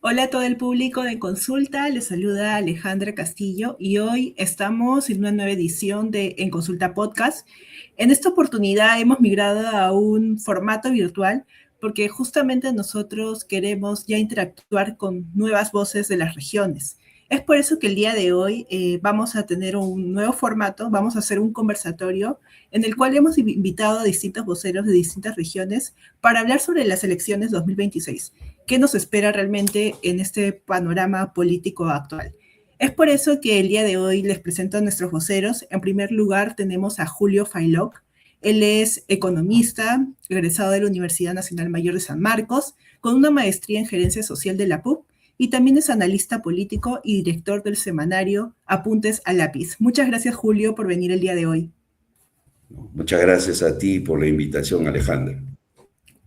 Hola a todo el público de Consulta, les saluda Alejandra Castillo y hoy estamos en una nueva edición de En Consulta Podcast. En esta oportunidad hemos migrado a un formato virtual porque justamente nosotros queremos ya interactuar con nuevas voces de las regiones. Es por eso que el día de hoy vamos a tener un nuevo formato, vamos a hacer un conversatorio en el cual hemos invitado a distintos voceros de distintas regiones para hablar sobre las elecciones 2026. ¿Qué nos espera realmente en este panorama político actual? Es por eso que el día de hoy les presento a nuestros voceros. En primer lugar, tenemos a Julio Failoc. Él es economista, egresado de la Universidad Nacional Mayor de San Marcos, con una maestría en gerencia social de la PUC, y también es analista político y director del semanario Apuntes a Lápiz. Muchas gracias, Julio, por venir el día de hoy. Muchas gracias a ti por la invitación, Alejandra.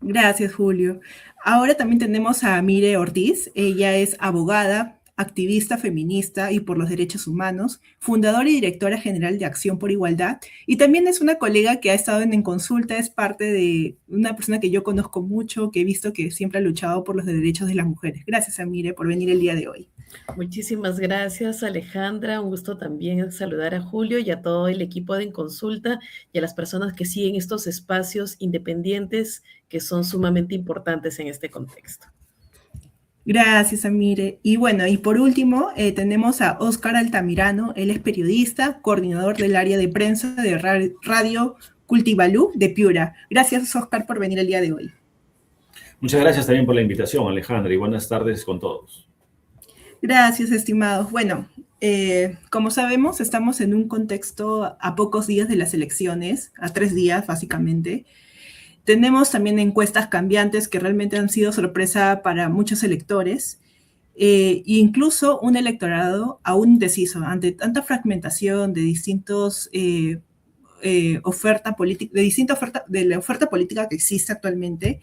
Gracias, Julio. Ahora también tenemos a Mire Ortiz. Ella es abogada, activista feminista y por los derechos humanos, fundadora y directora general de Acción por Igualdad. Y también es una colega que ha estado en Consulta, es parte de una persona que yo conozco mucho, que he visto que siempre ha luchado por los derechos de las mujeres. Gracias, Mire, por venir el día de hoy. Muchísimas gracias, Alejandra. Un gusto también saludar a Julio y a todo el equipo de En Consulta y a las personas que siguen estos espacios independientes que son sumamente importantes en este contexto. Gracias, Amire. Y bueno, y por último, tenemos a Óscar Altamirano. Él es periodista, coordinador del área de prensa de Radio Cultivalú de Piura. Gracias, Óscar, por venir el día de hoy. Muchas gracias también por la invitación, Alejandra, y buenas tardes con todos. Gracias, estimados. Bueno, como sabemos, estamos en un contexto a pocos días de las elecciones, a 3 días básicamente. Tenemos también encuestas cambiantes que realmente han sido sorpresa para muchos electores, e incluso un electorado aún indeciso ante tanta fragmentación de distintos oferta política, de la oferta política que existe actualmente.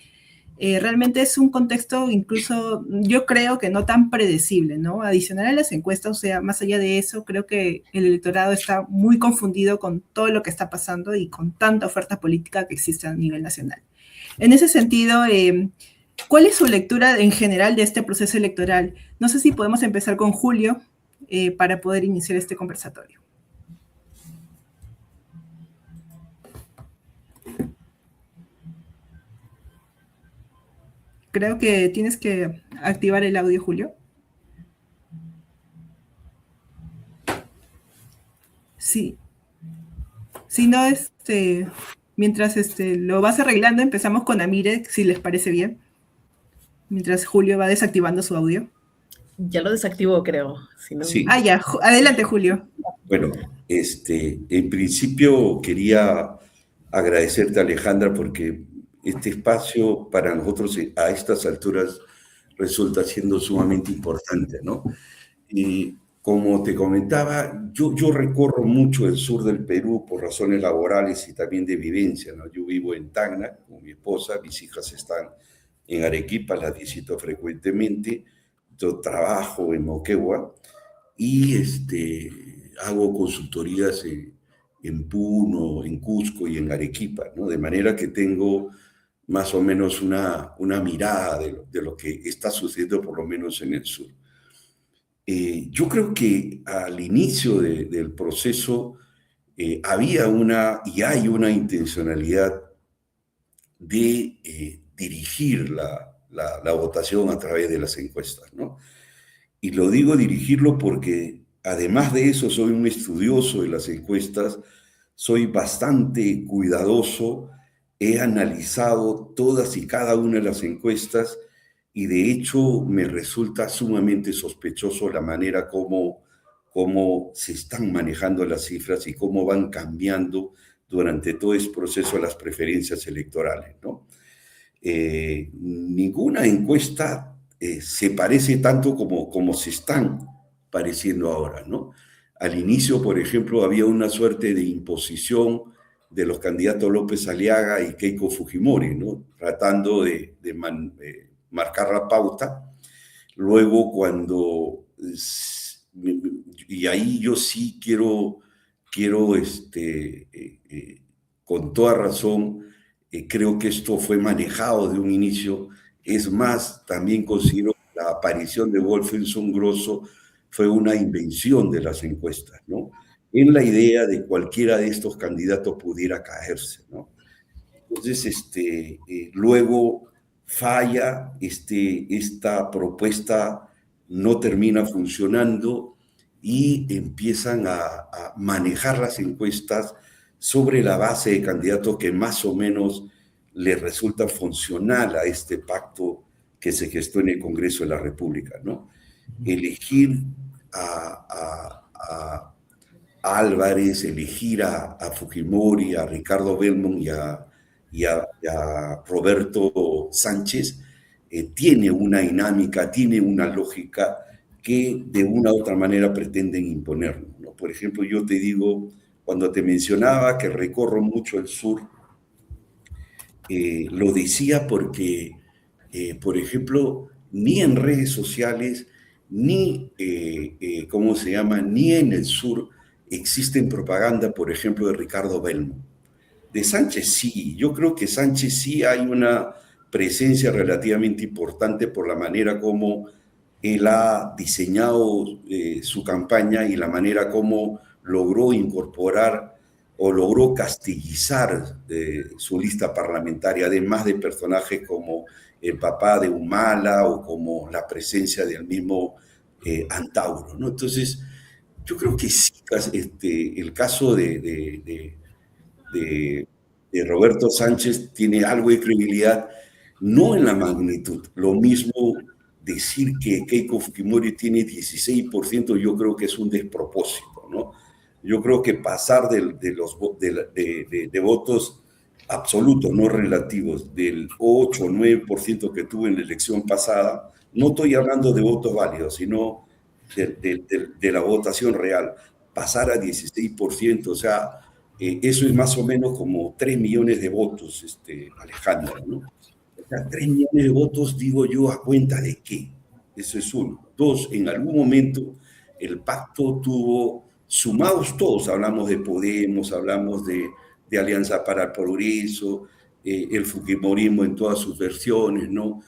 Realmente es un contexto incluso, yo creo que no tan predecible, ¿no? Adicional a las encuestas, o sea, más allá de eso, creo que el electorado está muy confundido con todo lo que está pasando y con tanta oferta política que existe a nivel nacional. En ese sentido, ¿cuál es su lectura en general de este proceso electoral? No sé si podemos empezar con Julio para poder iniciar este conversatorio. Creo que tienes que activar el audio, Julio. Sí. Si no, mientras lo vas arreglando, empezamos con Amire, si les parece bien. Mientras Julio va desactivando su audio. Ya lo desactivó, creo. Si no... Sí. Ya. Adelante, Julio. Bueno, en principio quería agradecerte, Alejandra, porque este espacio para nosotros a estas alturas resulta siendo sumamente importante, ¿no? Y como te comentaba, yo recorro mucho el sur del Perú por razones laborales y también de vivencia, ¿no? Yo vivo en Tacna con mi esposa, mis hijas están en Arequipa, las visito frecuentemente, yo trabajo en Moquegua y hago consultorías en Puno, en Cusco y en Arequipa, ¿no? De manera que tengo más o menos una mirada de lo que está sucediendo por lo menos en el sur. Yo creo que al inicio del proceso había y hay una intencionalidad de dirigir la votación a través de las encuestas, ¿no? Y lo digo dirigirlo porque además de eso soy un estudioso de las encuestas, soy bastante cuidadoso, he analizado todas y cada una de las encuestas y de hecho me resulta sumamente sospechoso la manera como se están manejando las cifras y cómo van cambiando durante todo este proceso las preferencias electorales, ¿no? Ninguna encuesta se parece tanto como se están pareciendo ahora, ¿no? Al inicio, por ejemplo, había una suerte de imposición de los candidatos López Aliaga y Keiko Fujimori, ¿no? Tratando de marcar la pauta. Luego, y ahí yo sí quiero con toda razón, creo que esto fue manejado de un inicio. Es más, también considero la aparición de Wolfenson Grosso fue una invención de las encuestas, ¿no? En la idea de cualquiera de estos candidatos pudiera caerse, ¿no? Entonces, luego falla, esta propuesta no termina funcionando y empiezan a manejar las encuestas sobre la base de candidatos que más o menos les resulta funcional a este pacto que se gestó en el Congreso de la República, ¿no? Elegir a Álvarez, elegir a Fujimori, a Ricardo Belmont y a Roberto Sánchez, tiene una dinámica, tiene una lógica que de una u otra manera pretenden imponernos, ¿no? Por ejemplo, yo te digo, cuando te mencionaba que recorro mucho el sur, lo decía porque, por ejemplo, ni en redes sociales, ni, ¿cómo se llama?, ni en el sur existen propaganda, por ejemplo, de Ricardo Belmont. De Sánchez sí, yo creo que Sánchez sí hay una presencia relativamente importante por la manera como él ha diseñado su campaña y la manera como logró incorporar o logró castillizar su lista parlamentaria, además de personajes como el papá de Humala o como la presencia del mismo Antauro, ¿no? Entonces, yo creo que sí, el caso de Roberto Sánchez tiene algo de credibilidad, no en la magnitud. Lo mismo decir que Keiko Fujimori tiene 16%, yo creo que es un despropósito, ¿no? Yo creo que pasar de votos absolutos, no relativos, del 8 o 9% que tuve en la elección pasada, no estoy hablando de votos válidos, sino de la votación real, pasar a 16%, o sea, eso es más o menos como 3 millones de votos, Alejandra, ¿no? O sea, 3 millones de votos, digo yo, ¿a cuenta de qué? Eso es uno. Dos, en algún momento el pacto tuvo, sumados todos, hablamos de Podemos, hablamos de Alianza para el Progreso, el Fujimorismo en todas sus versiones, ¿no?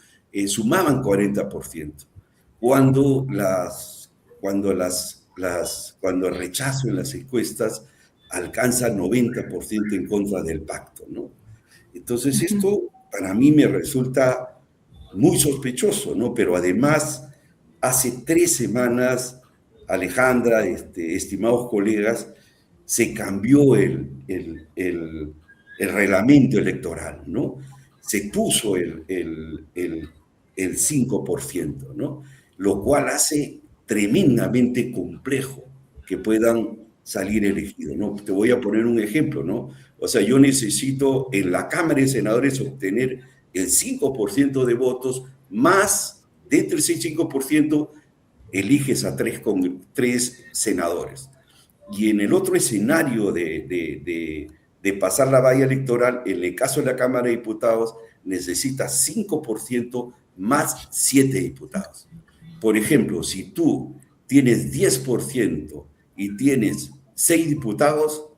Sumaban 40%. Cuando el rechazo en las encuestas alcanza 90% en contra del pacto, ¿no? Entonces esto para mí me resulta muy sospechoso, ¿no? Pero además, hace 3 semanas, Alejandra, estimados colegas, se cambió el reglamento electoral, ¿no? Se puso el 5%, ¿no? Lo cual hace tremendamente complejo que puedan salir elegidos, ¿no? Te voy a poner un ejemplo, ¿no? O sea, yo necesito en la Cámara de Senadores obtener el 5% de votos, más dentro de ese 5% eliges a 3 senadores. Y en el otro escenario de pasar la valla electoral, en el caso de la Cámara de Diputados, necesitas 5% más 7 diputados. Por ejemplo, si tú tienes 10% y tienes 6 diputados,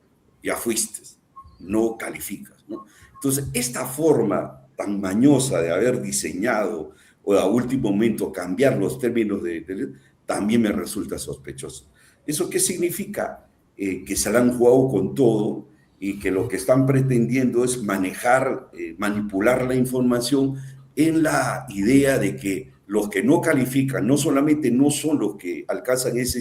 ya fuiste, no calificas, ¿no? Entonces, esta forma tan mañosa de haber diseñado o a último momento cambiar los términos también me resulta sospechoso. ¿Eso qué significa? Que se la han jugado con todo y que lo que están pretendiendo es manejar, manipular la información en la idea de que los que no califican no solamente no son los que alcanzan esa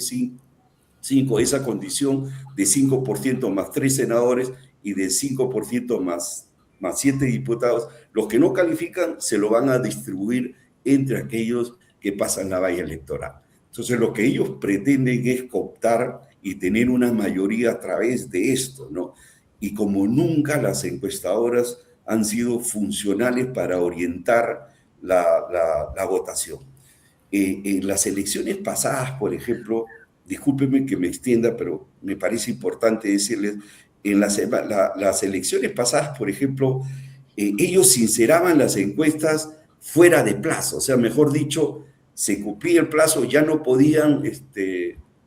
condición de 5% más 3 senadores y de 5% más 7 diputados, los que no califican se lo van a distribuir entre aquellos que pasan la valla electoral. Entonces, lo que ellos pretenden es cooptar y tener una mayoría a través de esto, ¿no? Y como nunca las encuestadoras han sido funcionales para orientar la votación. En las elecciones pasadas, por ejemplo, discúlpenme que me extienda, pero me parece importante decirles, en las elecciones pasadas, por ejemplo, ellos sinceraban las encuestas fuera de plazo, o sea, mejor dicho, se cumplía el plazo, ya no podían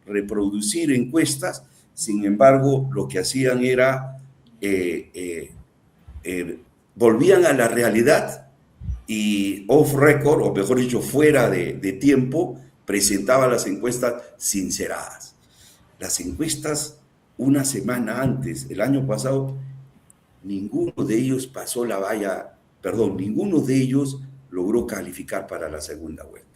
reproducir encuestas, sin embargo, lo que hacían era, volvían a la realidad y off record, o mejor dicho, fuera de tiempo, presentaba las encuestas sinceradas. Las encuestas una semana antes, el año pasado, ninguno de ellos pasó la valla, perdón, ninguno de ellos logró calificar para la segunda vuelta.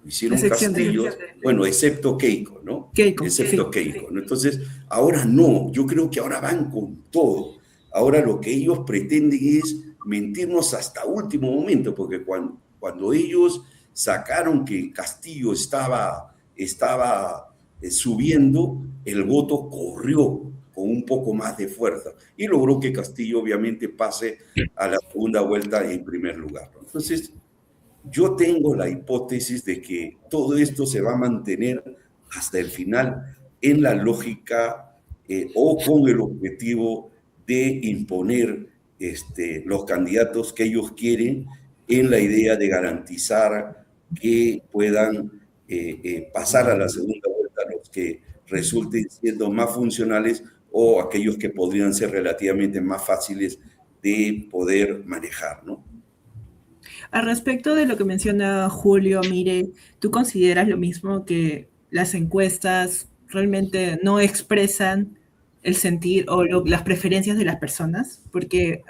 Lo hicieron Castillo, bueno, excepto Keiko, ¿no? Excepto Keiko, ¿no? Entonces, ahora no, yo creo que ahora van con todo. Ahora lo que ellos pretenden es mentirnos hasta último momento, porque cuando ellos sacaron que Castillo estaba subiendo, el voto corrió con un poco más de fuerza y logró que Castillo obviamente pase a la segunda vuelta en primer lugar, ¿no? Entonces, yo tengo la hipótesis de que todo esto se va a mantener hasta el final en la lógica o con el objetivo de imponer los candidatos que ellos quieren, en la idea de garantizar que puedan pasar a la segunda vuelta los que resulten siendo más funcionales o aquellos que podrían ser relativamente más fáciles de poder manejar, ¿no? Al respecto de lo que menciona Julio, mire, ¿tú consideras lo mismo, que las encuestas realmente no expresan el sentir o las preferencias de las personas? Porque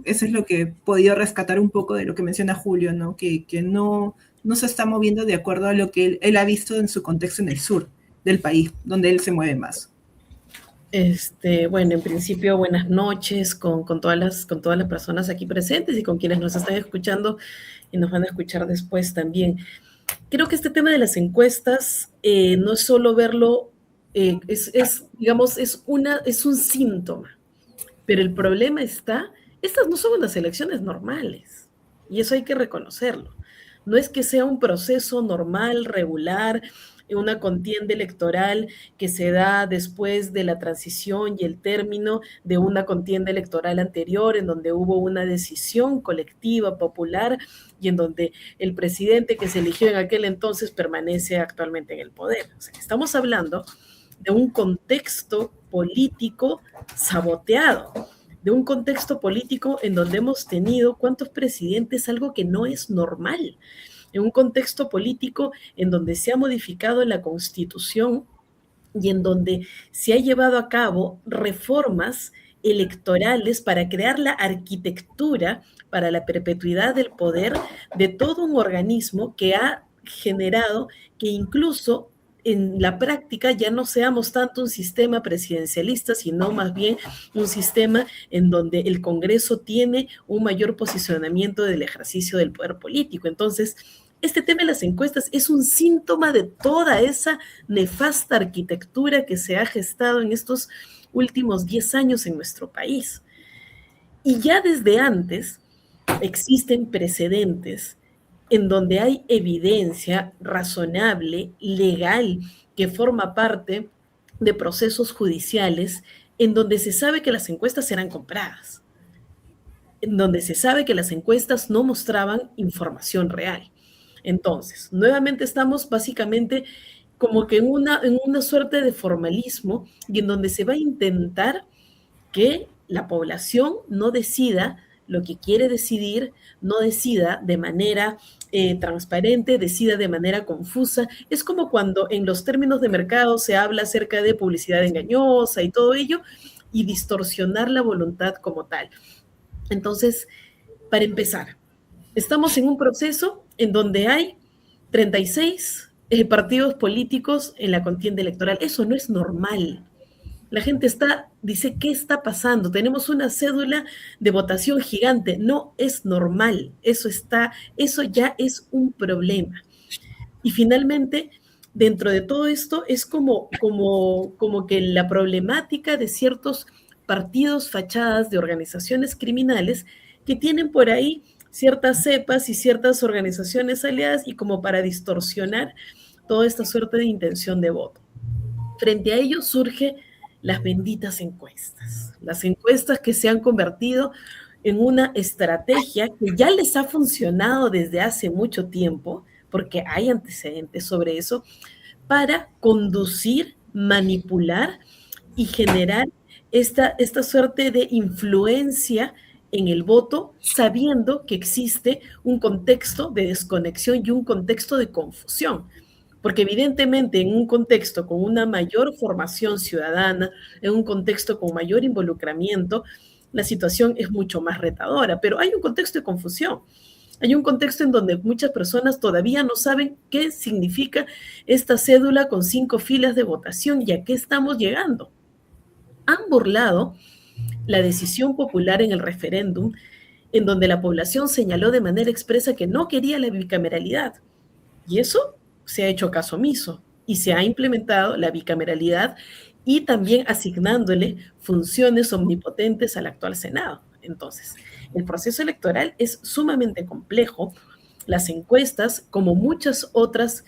eso es lo que he podido rescatar un poco de lo que menciona Julio, ¿no? Que no se está moviendo de acuerdo a lo que él ha visto en su contexto en el sur del país, donde él se mueve más. Bueno, en principio, buenas noches con todas las personas aquí presentes y con quienes nos están escuchando y nos van a escuchar después también. Creo que este tema de las encuestas no es solo verlo, digamos, es un síntoma, pero el problema está, estas no son unas elecciones normales y eso hay que reconocerlo. No es que sea un proceso normal, regular, una contienda electoral que se da después de la transición y el término de una contienda electoral anterior, en donde hubo una decisión colectiva, popular, y en donde el presidente que se eligió en aquel entonces permanece actualmente en el poder. O sea, estamos hablando de un contexto político saboteado, de un contexto político en donde hemos tenido cuántos presidentes, algo que no es normal, en un contexto político en donde se ha modificado la Constitución y en donde se ha llevado a cabo reformas electorales para crear la arquitectura para la perpetuidad del poder de todo un organismo que ha generado que incluso en la práctica ya no seamos tanto un sistema presidencialista, sino más bien un sistema en donde el Congreso tiene un mayor posicionamiento del ejercicio del poder político. Entonces, este tema de las encuestas es un síntoma de toda esa nefasta arquitectura que se ha gestado en estos últimos 10 años en nuestro país. Y ya desde antes existen precedentes en donde hay evidencia razonable, legal, que forma parte de procesos judiciales, en donde se sabe que las encuestas eran compradas, en donde se sabe que las encuestas no mostraban información real. Entonces, nuevamente estamos básicamente como que en una suerte de formalismo y en donde se va a intentar que la población no decida lo que quiere decidir, no decida de manera transparente, decida de manera confusa. Es como cuando en los términos de mercado se habla acerca de publicidad engañosa y todo ello, y distorsionar la voluntad como tal. Entonces, para empezar, estamos en un proceso en donde hay 36 partidos políticos en la contienda electoral. Eso no es normal. La gente dice, ¿qué está pasando? Tenemos una cédula de votación gigante. No es normal. Eso ya es un problema. Y finalmente, dentro de todo esto, es como que la problemática de ciertos partidos, fachadas de organizaciones criminales que tienen por ahí ciertas cepas y ciertas organizaciones aliadas y como para distorsionar toda esta suerte de intención de voto. Frente a ello surge las benditas encuestas, las encuestas que se han convertido en una estrategia que ya les ha funcionado desde hace mucho tiempo, porque hay antecedentes sobre eso, para conducir, manipular y generar esta suerte de influencia en el voto sabiendo que existe un contexto de desconexión y un contexto de confusión. Porque evidentemente en un contexto con una mayor formación ciudadana, en un contexto con mayor involucramiento, la situación es mucho más retadora, pero hay un contexto de confusión. Hay un contexto en donde muchas personas todavía no saben qué significa esta cédula con 5 filas de votación y a qué estamos llegando. Han burlado la decisión popular en el referéndum, en donde la población señaló de manera expresa que no quería la bicameralidad. Y eso se ha hecho caso omiso y se ha implementado la bicameralidad y también asignándole funciones omnipotentes al actual Senado. Entonces, el proceso electoral es sumamente complejo. Las encuestas, como muchas otros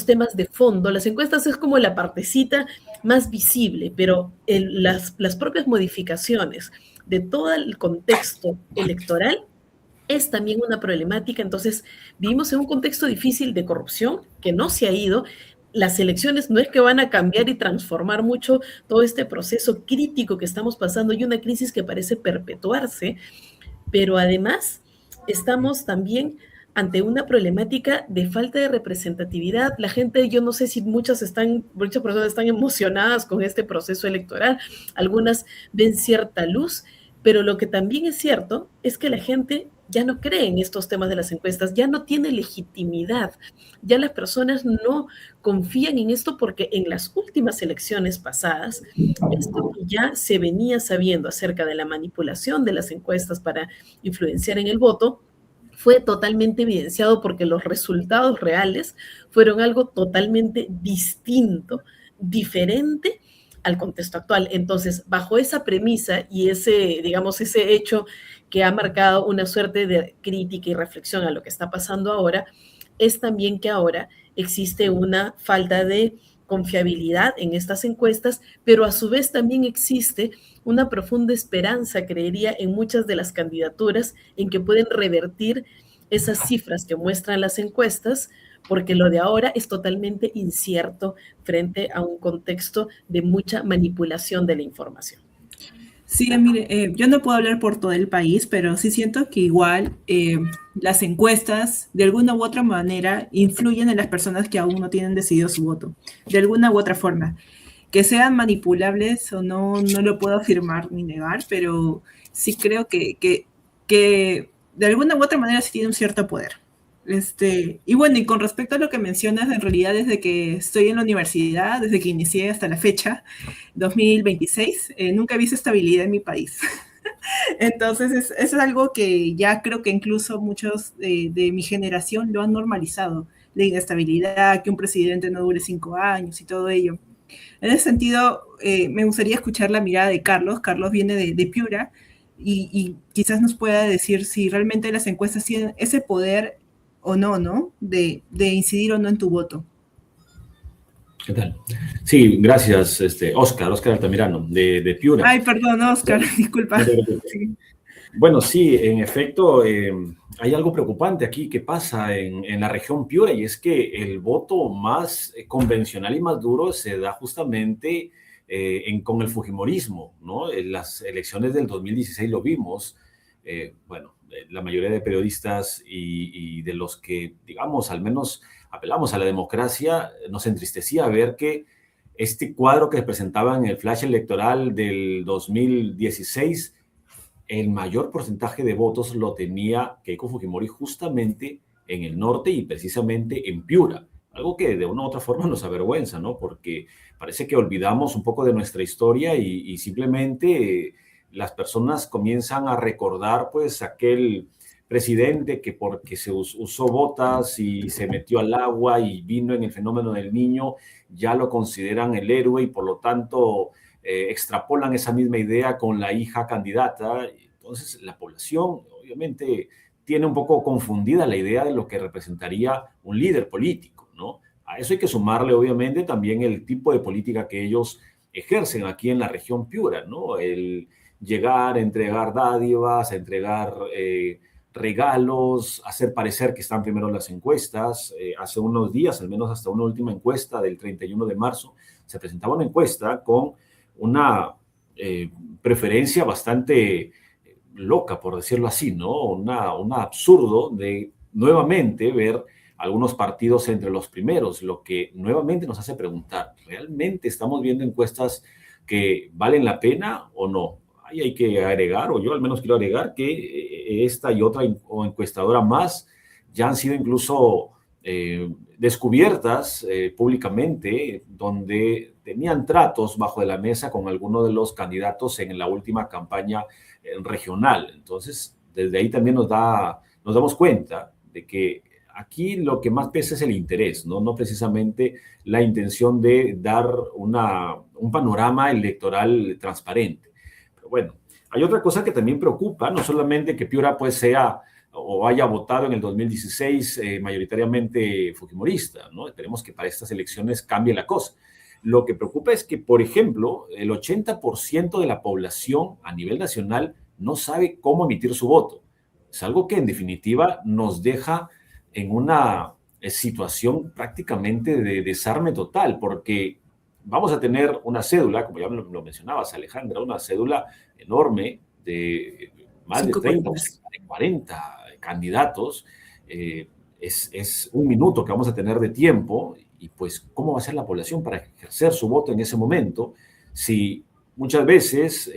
temas de fondo, las encuestas es como la partecita más visible, pero las propias modificaciones de todo el contexto electoral es también una problemática. Entonces, vivimos en un contexto difícil de corrupción que no se ha ido. Las elecciones no es que van a cambiar y transformar mucho todo este proceso crítico que estamos pasando y una crisis que parece perpetuarse, pero además estamos también ante una problemática de falta de representatividad. La gente, yo no sé si muchas personas están emocionadas con este proceso electoral, algunas ven cierta luz, pero lo que también es cierto es que la gente ya no cree en estos temas de las encuestas, ya no tiene legitimidad, ya las personas no confían en esto porque en las últimas elecciones pasadas, esto que ya se venía sabiendo acerca de la manipulación de las encuestas para influenciar en el voto, fue totalmente evidenciado porque los resultados reales fueron algo totalmente distinto, diferente al contexto actual. Entonces, bajo esa premisa y digamos, ese hecho que ha marcado una suerte de crítica y reflexión a lo que está pasando ahora, es también que ahora existe una falta de confiabilidad en estas encuestas, pero a su vez también existe una profunda esperanza, creería, en muchas de las candidaturas en que pueden revertir esas cifras que muestran las encuestas, porque lo de ahora es totalmente incierto frente a un contexto de mucha manipulación de la información. Sí, mire, yo no puedo hablar por todo el país, pero sí siento que igual las encuestas de alguna u otra manera influyen en las personas que aún no tienen decidido su voto, de alguna u otra forma. Que sean manipulables o no, no lo puedo afirmar ni negar, pero sí creo que de alguna u otra manera sí tiene un cierto poder. Y bueno, y con respecto a lo que mencionas, en realidad desde que estoy en la universidad, desde que inicié hasta la fecha, 2026, nunca he visto estabilidad en mi país. Entonces, es algo que ya creo que incluso muchos de mi generación lo han normalizado, la inestabilidad, que un presidente no dure 5 años y todo ello. En ese sentido, me gustaría escuchar la mirada de Carlos. Carlos viene de Piura y quizás nos pueda decir si realmente las encuestas tienen ese poder o no, ¿no? De incidir o no en tu voto. ¿Qué tal? Sí, gracias, Oscar Altamirano, de Piura. Ay, perdón, Oscar, disculpa. Sí. Bueno, sí, en efecto, hay algo preocupante aquí que pasa en la región Piura, y es que el voto más convencional y más duro se da justamente con el fujimorismo, ¿no? En las elecciones del 2016 lo vimos. Bueno, la mayoría de periodistas y de los que, digamos, al menos apelamos a la democracia, nos entristecía ver que este cuadro que presentaba en el flash electoral del 2016, el mayor porcentaje de votos lo tenía Keiko Fujimori justamente en el norte y precisamente en Piura. Algo que de una u otra forma nos avergüenza, ¿no? Porque parece que olvidamos un poco de nuestra historia y simplemente las personas comienzan a recordar pues aquel presidente que porque se usó botas y se metió al agua y vino en el fenómeno del Niño, ya lo consideran el héroe y por lo tanto extrapolan esa misma idea con la hija candidata. Entonces la población obviamente tiene un poco confundida la idea de lo que representaría un líder político, ¿no? A eso hay que sumarle obviamente también el tipo de política que ellos ejercen aquí en la región Piura, ¿no? El llegar, entregar dádivas, entregar regalos, hacer parecer que están primero en las encuestas. Hace unos días, al menos hasta una última encuesta del 31 de marzo, se presentaba una encuesta con una preferencia bastante loca, por decirlo así, ¿no? Un absurdo de nuevamente ver algunos partidos entre los primeros, lo que nuevamente nos hace preguntar, ¿realmente estamos viendo encuestas que valen la pena o no? Ahí hay que agregar, o yo al menos quiero agregar, que esta y otra encuestadora más ya han sido incluso descubiertas públicamente, donde tenían tratos bajo de la mesa con algunos de los candidatos en la última campaña regional. Entonces, desde ahí también nos damos cuenta de que aquí lo que más pesa es el interés, no precisamente la intención de dar un panorama electoral transparente. Pero bueno, hay otra cosa que también preocupa, no solamente que Piura pues sea o haya votado en el 2016 mayoritariamente fujimorista, ¿no? Esperemos que para estas elecciones cambie la cosa. Lo que preocupa es que, por ejemplo, el 80% de la población a nivel nacional no sabe cómo emitir su voto. Es algo que en definitiva nos deja en una situación prácticamente de desarme total, porque vamos a tener una cédula, como ya lo mencionabas, Alejandra, una cédula enorme de más de 30, 40 candidatos. Es un minuto que vamos a tener de tiempo y pues cómo va a ser la población para ejercer su voto en ese momento si muchas veces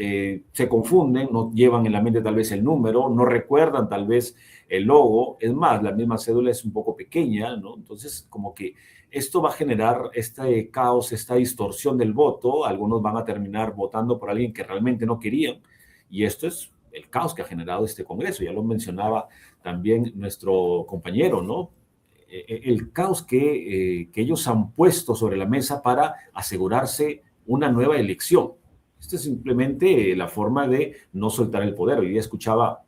se confunden, no llevan en la mente tal vez el número, no recuerdan tal vez el logo. Es más, la misma cédula es un poco pequeña, ¿no? Entonces, como que esto va a generar este caos, esta distorsión del voto. Algunos van a terminar votando por alguien que realmente no querían, y esto es el caos que ha generado este Congreso. Ya lo mencionaba también nuestro compañero, ¿no? El caos que ellos han puesto sobre la mesa para asegurarse una nueva elección. Esto es simplemente la forma de no soltar el poder. Hoy día escuchaba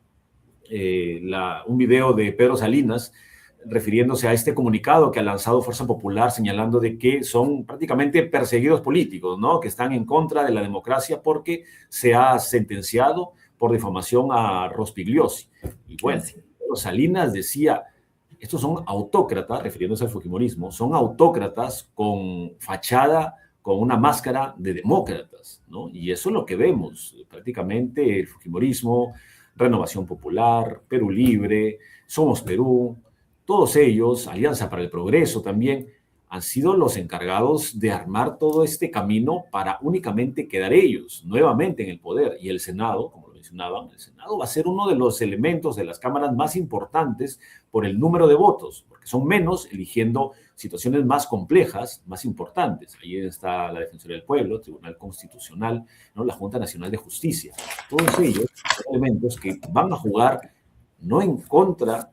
un video de Pedro Salinas refiriéndose a este comunicado que ha lanzado Fuerza Popular, señalando de que son prácticamente perseguidos políticos, ¿no? Que están en contra de la democracia porque se ha sentenciado por difamación a Rospigliosi. Y bueno, Pedro Salinas decía, estos son autócratas, refiriéndose al fujimorismo, son autócratas con fachada, con una máscara de demócratas, ¿no? Y eso es lo que vemos, prácticamente el fujimorismo, Renovación Popular, Perú Libre, Somos Perú, todos ellos, Alianza para el Progreso también, han sido los encargados de armar todo este camino para únicamente quedar ellos nuevamente en el poder. Y el Senado, como lo mencionaban, el Senado va a ser uno de los elementos de las cámaras más importantes por el número de votos, porque son menos eligiendo situaciones más complejas, más importantes. Ahí está la Defensoría del Pueblo, Tribunal Constitucional, ¿no? La Junta Nacional de Justicia. Todos ellos son elementos que van a jugar no en contra,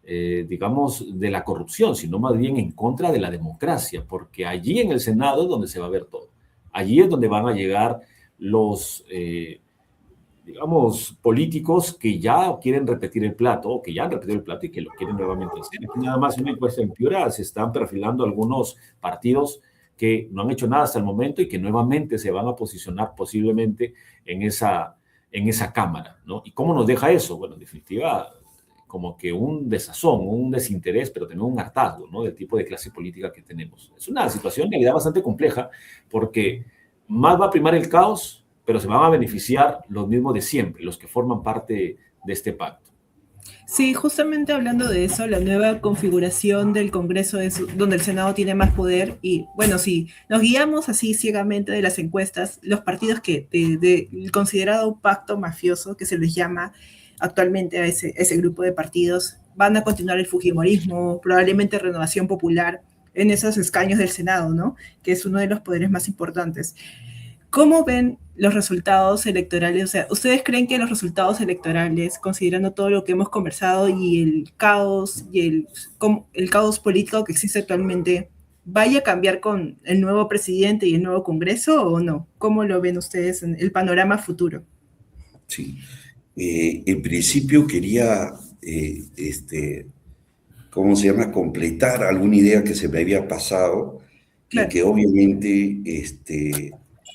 digamos, de la corrupción, sino más bien en contra de la democracia, porque allí en el Senado es donde se va a ver todo. Allí es donde van a llegar los, digamos, políticos que ya quieren repetir el plato, o que ya han repetido el plato y que lo quieren nuevamente hacer. Aquí nada más una encuesta en Piura, se están perfilando algunos partidos que no han hecho nada hasta el momento y que nuevamente se van a posicionar posiblemente en esa Cámara, ¿no? ¿Y cómo nos deja eso? Bueno, en definitiva, como que un desazón, un desinterés, pero también un hartazgo, ¿no? Del tipo de clase política que tenemos. Es una situación en realidad bastante compleja, porque más va a primar el caos, pero se van a beneficiar los mismos de siempre, los que forman parte de este pacto. Sí, justamente hablando de eso, la nueva configuración del Congreso es donde el Senado tiene más poder y, bueno, si nos guiamos así ciegamente de las encuestas, los partidos que del considerado pacto mafioso, que se les llama actualmente a ese grupo de partidos, van a continuar el fujimorismo, probablemente Renovación Popular, en esos escaños del Senado, ¿no? Que es uno de los poderes más importantes. ¿Cómo ven los resultados electorales? O sea, ¿ustedes creen que los resultados electorales, considerando todo lo que hemos conversado y el caos el caos político que existe actualmente, vaya a cambiar con el nuevo presidente y el nuevo Congreso o no? ¿Cómo lo ven ustedes en el panorama futuro? Sí. En principio quería, ¿cómo se llama?, completar alguna idea que se me había pasado, claro, y que obviamente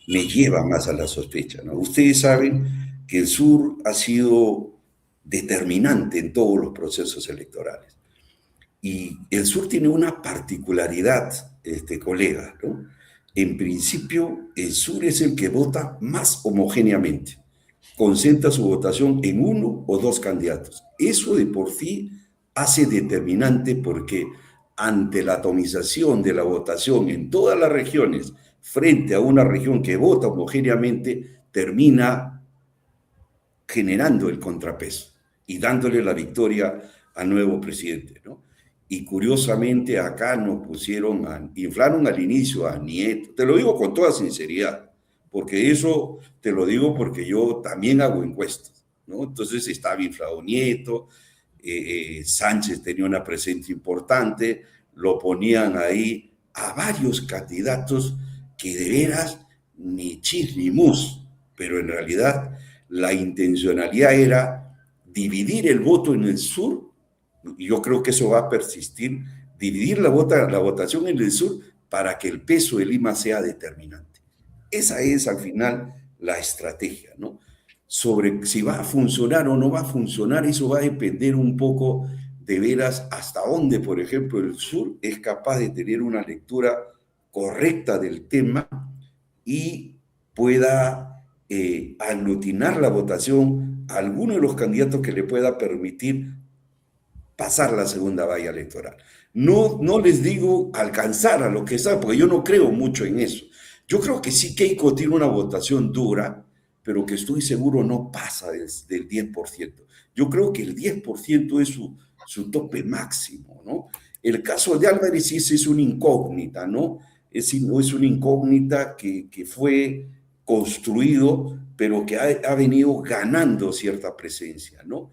me lleva más a la sospecha, ¿no? Ustedes saben que el sur ha sido determinante en todos los procesos electorales. Y el sur tiene una particularidad, colega, ¿no? En principio, el sur es el que vota más homogéneamente, concentra su votación en uno o dos candidatos. Eso de por sí hace determinante porque ante la atomización de la votación en todas las regiones, frente a una región que vota homogéneamente, termina generando el contrapeso y dándole la victoria al nuevo presidente, ¿no? Y curiosamente acá nos inflaron al inicio a Nieto. Te lo digo con toda sinceridad, porque eso te lo digo porque yo también hago encuestas, ¿no? Entonces estaba inflado Nieto, Sánchez tenía una presencia importante, lo ponían ahí a varios candidatos que de veras ni chis ni mus, pero en realidad la intencionalidad era dividir el voto en el sur, y yo creo que eso va a persistir, dividir la votación en el sur para que el peso de Lima sea determinante. Esa es al final la estrategia, ¿no? Sobre si va a funcionar o no va a funcionar, eso va a depender un poco de veras hasta dónde, por ejemplo, el sur es capaz de tener una lectura correcta del tema y pueda aglutinar la votación a alguno de los candidatos que le pueda permitir pasar la segunda valla electoral. No les digo alcanzar a lo que está, porque yo no creo mucho en eso. Yo creo que sí Keiko tiene una votación dura, pero que estoy seguro no pasa del 10%. Yo creo que el 10% es su tope máximo, ¿no? El caso de Álvarez sí es una incógnita, ¿no? Es una incógnita que fue construido, pero que ha venido ganando cierta presencia, ¿no?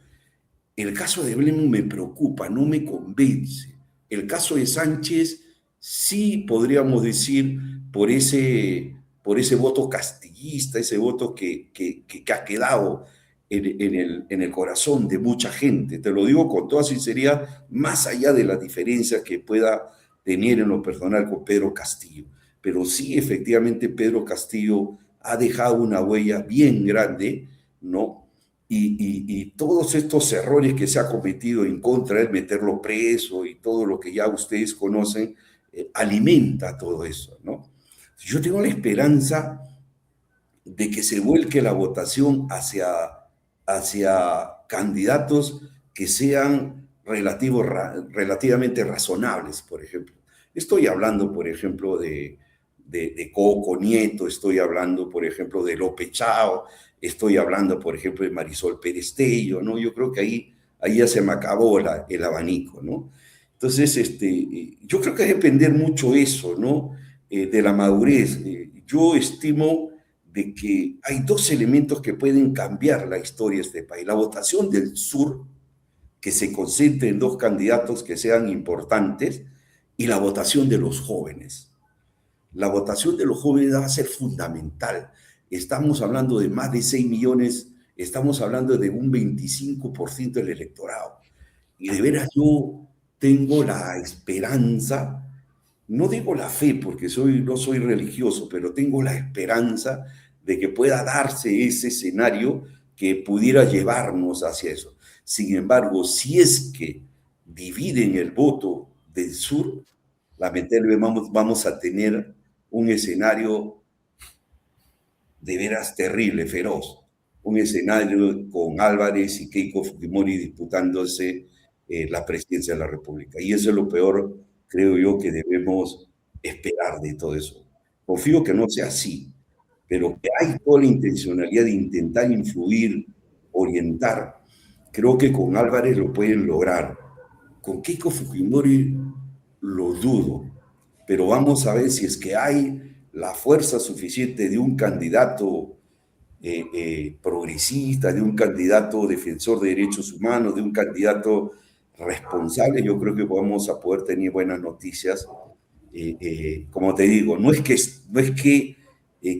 El caso de Blemu me preocupa, no me convence. El caso de Sánchez sí podríamos decir por ese voto castillista, ese voto que ha quedado en el corazón de mucha gente. Te lo digo con toda sinceridad, más allá de la diferencia que pueda tener en lo personal con Pedro Castillo. Pero sí, efectivamente, Pedro Castillo ha dejado una huella bien grande, ¿no? Y todos estos errores que se ha cometido en contra de él, meterlo preso y todo lo que ya ustedes conocen, alimenta todo eso, ¿no? Yo tengo la esperanza de que se vuelque la votación hacia candidatos que sean relativamente razonables, por ejemplo. Estoy hablando, por ejemplo, de Coco Nieto, estoy hablando, por ejemplo, de López Chao, estoy hablando, por ejemplo, de Marisol Pérez Tello, ¿no? Yo creo que ahí ya se me acabó el abanico, ¿no? Entonces, yo creo que hay que depender mucho eso, ¿no? De la madurez. Yo estimo de que hay dos elementos que pueden cambiar la historia de este país. La votación del sur, que se concentre en dos candidatos que sean importantes, y la votación de los jóvenes. La votación de los jóvenes va a ser fundamental. Estamos hablando de más de 6 millones, estamos hablando de un 25% del electorado. Y de veras yo tengo la esperanza, no digo la fe porque no soy religioso, pero tengo la esperanza de que pueda darse ese escenario que pudiera llevarnos hacia eso. Sin embargo, si es que dividen el voto del sur, lamentablemente vamos a tener un escenario de veras terrible, feroz. Un escenario con Álvarez y Keiko Fujimori disputándose la presidencia de la República. Y eso es lo peor, creo yo, que debemos esperar de todo eso. Confío que no sea así, pero que hay toda la intencionalidad de intentar influir, orientar. Creo que con Álvarez lo pueden lograr. Con Keiko Fujimori lo dudo, pero vamos a ver si es que hay la fuerza suficiente de un candidato progresista, de un candidato defensor de derechos humanos, de un candidato responsable. Yo creo que vamos a poder tener buenas noticias. Como te digo, no es que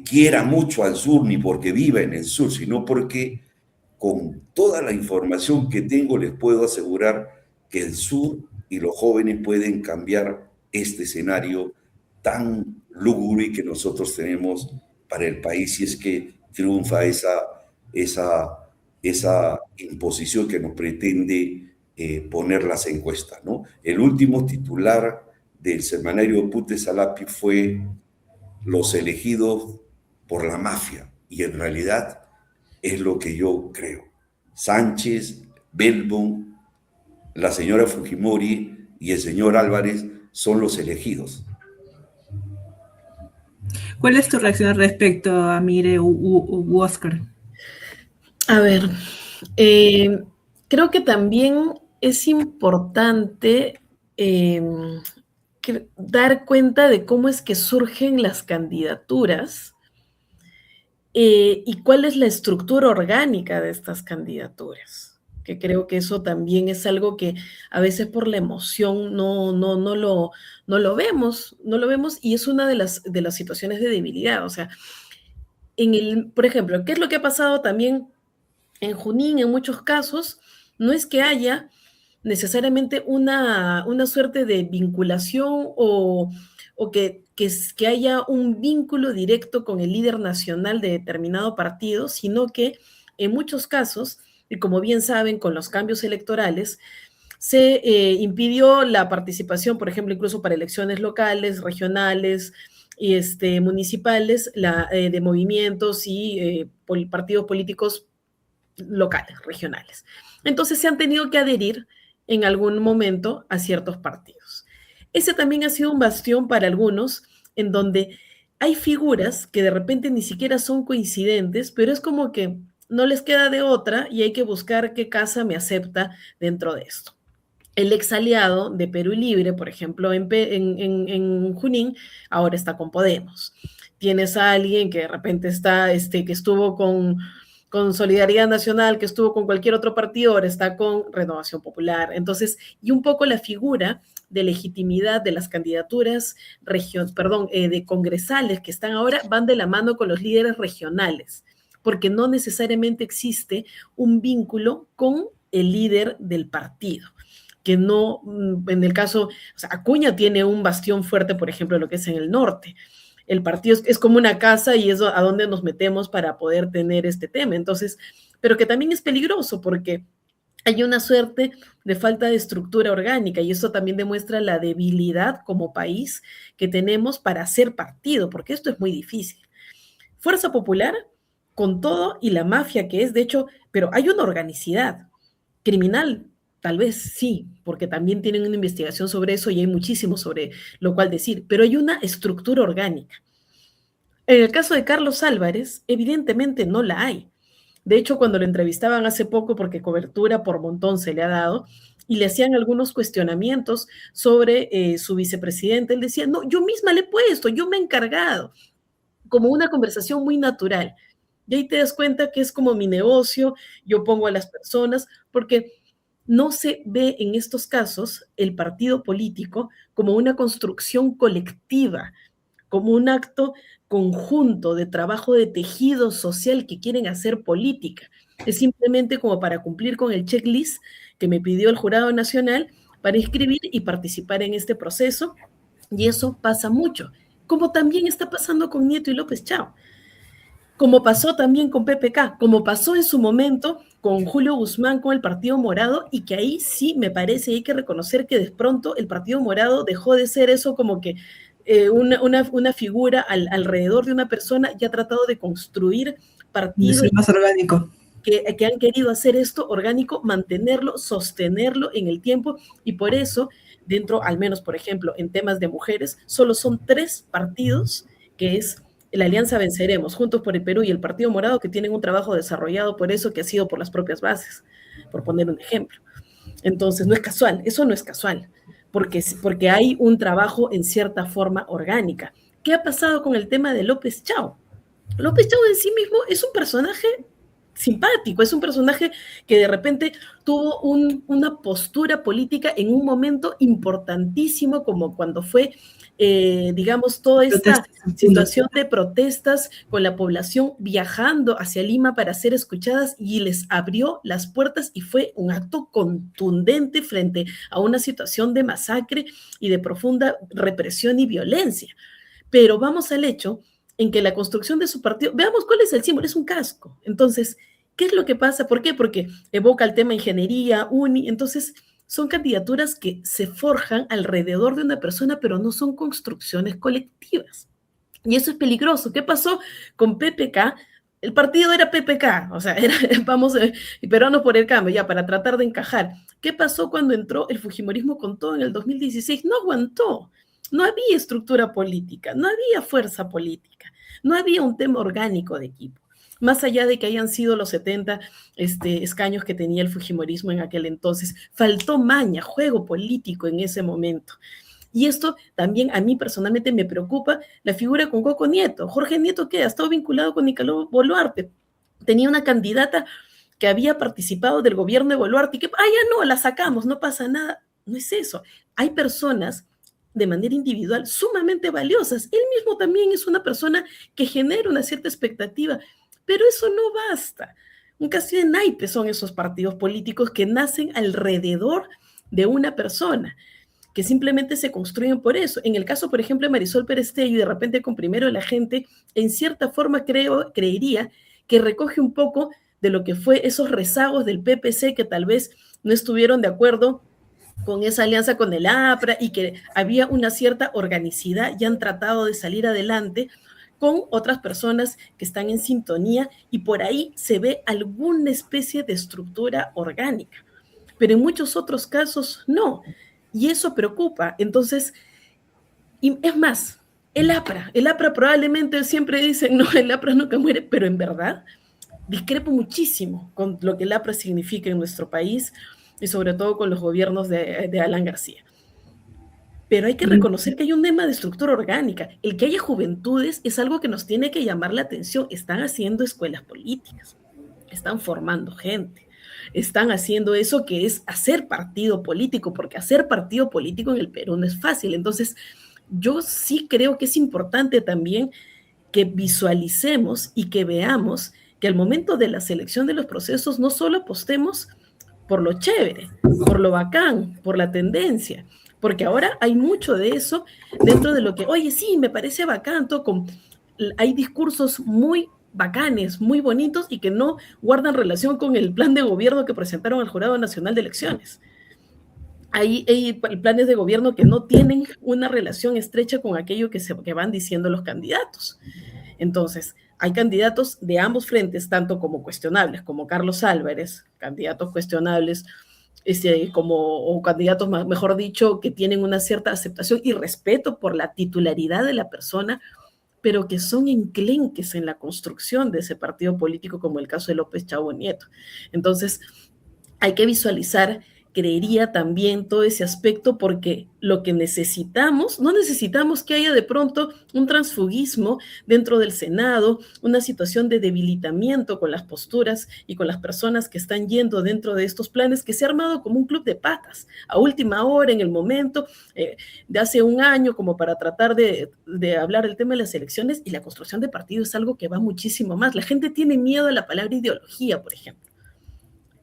quiera mucho al sur ni porque viva en el sur, sino porque con toda la información que tengo les puedo asegurar que el sur y los jóvenes pueden cambiar este escenario tan lúgubre que nosotros tenemos para el país si es que triunfa esa imposición que nos pretende poner las encuestas, ¿no? El último titular del semanario Pute Salapi fue los elegidos por la mafia, y en realidad es lo que yo creo. Sánchez, Belbon, la señora Fujimori y el señor Álvarez son los elegidos. ¿Cuál es tu reacción respecto a Mire u Oscar? A ver, creo que también es importante dar cuenta de cómo es que surgen las candidaturas y cuál es la estructura orgánica de estas candidaturas, que creo que eso también es algo que a veces por la emoción no lo vemos, y es una de las situaciones de debilidad. O sea, por ejemplo, ¿qué es lo que ha pasado también en Junín en muchos casos? No es que haya necesariamente una suerte de vinculación o que haya un vínculo directo con el líder nacional de determinado partido, sino que en muchos casos, y como bien saben, con los cambios electorales, se impidió la participación, por ejemplo, incluso para elecciones locales, regionales y municipales, de movimientos y partidos políticos locales, regionales. Entonces se han tenido que adherir en algún momento a ciertos partidos. Ese también ha sido un bastión para algunos, en donde hay figuras que de repente ni siquiera son coincidentes, pero es como que no les queda de otra y hay que buscar qué casa me acepta dentro de esto. El ex aliado de Perú Libre, por ejemplo, en Junín, ahora está con Podemos. Tienes a alguien que de repente está, que estuvo con Solidaridad Nacional, que estuvo con cualquier otro partido, ahora está con Renovación Popular. Entonces, y un poco la figura de legitimidad de las candidaturas de congresales que están ahora van de la mano con los líderes regionales, porque no necesariamente existe un vínculo con el líder del partido. Que no, en el caso, o sea, Acuña tiene un bastión fuerte, por ejemplo, lo que es en el norte. El partido es como una casa y es a donde nos metemos para poder tener este tema. Entonces, pero que también es peligroso porque hay una suerte de falta de estructura orgánica y eso también demuestra la debilidad como país que tenemos para hacer partido, porque esto es muy difícil. Fuerza Popular, con todo y la mafia que es, de hecho, pero hay una organicidad criminal. Tal vez sí, porque también tienen una investigación sobre eso y hay muchísimo sobre lo cual decir, pero hay una estructura orgánica. En el caso de Carlos Álvarez, evidentemente no la hay. De hecho, cuando lo entrevistaban hace poco, porque cobertura por montón se le ha dado, y le hacían algunos cuestionamientos sobre su vicepresidente, él decía, no, yo misma le he puesto, yo me he encargado, como una conversación muy natural. Y ahí te das cuenta que es como mi negocio, yo pongo a las personas, porque no se ve en estos casos el partido político como una construcción colectiva, como un acto conjunto de trabajo de tejido social que quieren hacer política. Es simplemente como para cumplir con el checklist que me pidió el Jurado Nacional para inscribir y participar en este proceso, y eso pasa mucho, como también está pasando con Nieto y López Chao, como pasó también con PPK, como pasó en su momento con Julio Guzmán con el Partido Morado, y que ahí sí me parece, hay que reconocer que de pronto el Partido Morado dejó de ser eso como que una figura alrededor de una persona y ha tratado de construir partidos más orgánico. Que han querido hacer esto orgánico, mantenerlo, sostenerlo en el tiempo, y por eso dentro, al menos por ejemplo, en temas de mujeres, solo son 3 partidos, que es la Alianza Venceremos, Juntos por el Perú y el Partido Morado, que tienen un trabajo desarrollado por eso, que ha sido por las propias bases, por poner un ejemplo. Entonces, no es casual, eso no es casual, porque hay un trabajo en cierta forma orgánica. ¿Qué ha pasado con el tema de López Chao? López Chao en sí mismo es un personaje simpático, es un personaje que de repente tuvo una postura política en un momento importantísimo, como cuando fue, digamos, toda esta situación de protestas con la población viajando hacia Lima para ser escuchadas, y les abrió las puertas y fue un acto contundente frente a una situación de masacre y de profunda represión y violencia. Pero vamos al hecho en que la construcción de su partido, veamos cuál es el símbolo, es un casco. Entonces, ¿qué es lo que pasa? ¿Por qué? Porque evoca el tema ingeniería, entonces son candidaturas que se forjan alrededor de una persona, pero no son construcciones colectivas. Y eso es peligroso. ¿Qué pasó con PPK? el partido era PPK, o sea, era, vamos, peruanos por el cambio, ya, para tratar de encajar. ¿Qué pasó cuando entró el fujimorismo con todo en el 2016? No aguantó, no había estructura política, no había fuerza política, no había un tema orgánico de equipo. Más allá de que hayan sido los 70 escaños que tenía el fujimorismo en aquel entonces, faltó maña, juego político en ese momento. Y esto también a mí personalmente me preocupa la figura con Coco Nieto. Jorge Nieto, que ha estado vinculado con Nicolás Boluarte, tenía una candidata que había participado del gobierno de Boluarte y que, ya no, la sacamos, no pasa nada. No es eso. Hay personas de manera individual sumamente valiosas. Él mismo también es una persona que genera una cierta expectativa, pero eso no basta. Un caso de naipes son esos partidos políticos que nacen alrededor de una persona, que simplemente se construyen por eso. En el caso, por ejemplo, de Marisol Pérez Tello, y de repente con Primero la Gente, en cierta forma creería que recoge un poco de lo que fue esos rezagos del PPC que tal vez no estuvieron de acuerdo con esa alianza con el APRA y que había una cierta organicidad y han tratado de salir adelante con otras personas que están en sintonía y por ahí se ve alguna especie de estructura orgánica. Pero en muchos otros casos no. Y eso preocupa. Entonces, y es más, el APRA probablemente siempre dicen, no, el APRA nunca muere, pero en verdad discrepo muchísimo con lo que el APRA significa en nuestro país y sobre todo con los gobiernos de Alan García. Pero hay que reconocer que hay un tema de estructura orgánica. El que haya juventudes es algo que nos tiene que llamar la atención. Están haciendo escuelas políticas, están formando gente, están haciendo eso que es hacer partido político, porque hacer partido político en el Perú no es fácil. Entonces, yo sí creo que es importante también que visualicemos y que veamos que al momento de la selección de los procesos no solo apostemos por lo chévere, por lo bacán, por la tendencia, porque ahora hay mucho de eso dentro de lo que, oye, sí, me parece bacán, hay discursos muy bacanes, muy bonitos y que no guardan relación con el plan de gobierno que presentaron al Jurado Nacional de Elecciones. Hay planes de gobierno que no tienen una relación estrecha con aquello que van diciendo los candidatos. Entonces, hay candidatos de ambos frentes, tanto como cuestionables, como Carlos Álvarez, candidatos cuestionables, o candidatos, mejor dicho, que tienen una cierta aceptación y respeto por la titularidad de la persona, pero que son enclenques en la construcción de ese partido político, como el caso de López Chavo Nieto. Entonces, hay que visualizar, creería también todo ese aspecto, porque lo que necesitamos, no necesitamos que haya de pronto un transfugismo dentro del Senado, una situación de debilitamiento con las posturas y con las personas que están yendo dentro de estos planes, que se ha armado como un club de patas, a última hora, en el momento, de hace un año, como para tratar de hablar el tema de las elecciones, y la construcción de partido es algo que va muchísimo más. La gente tiene miedo a la palabra ideología, por ejemplo.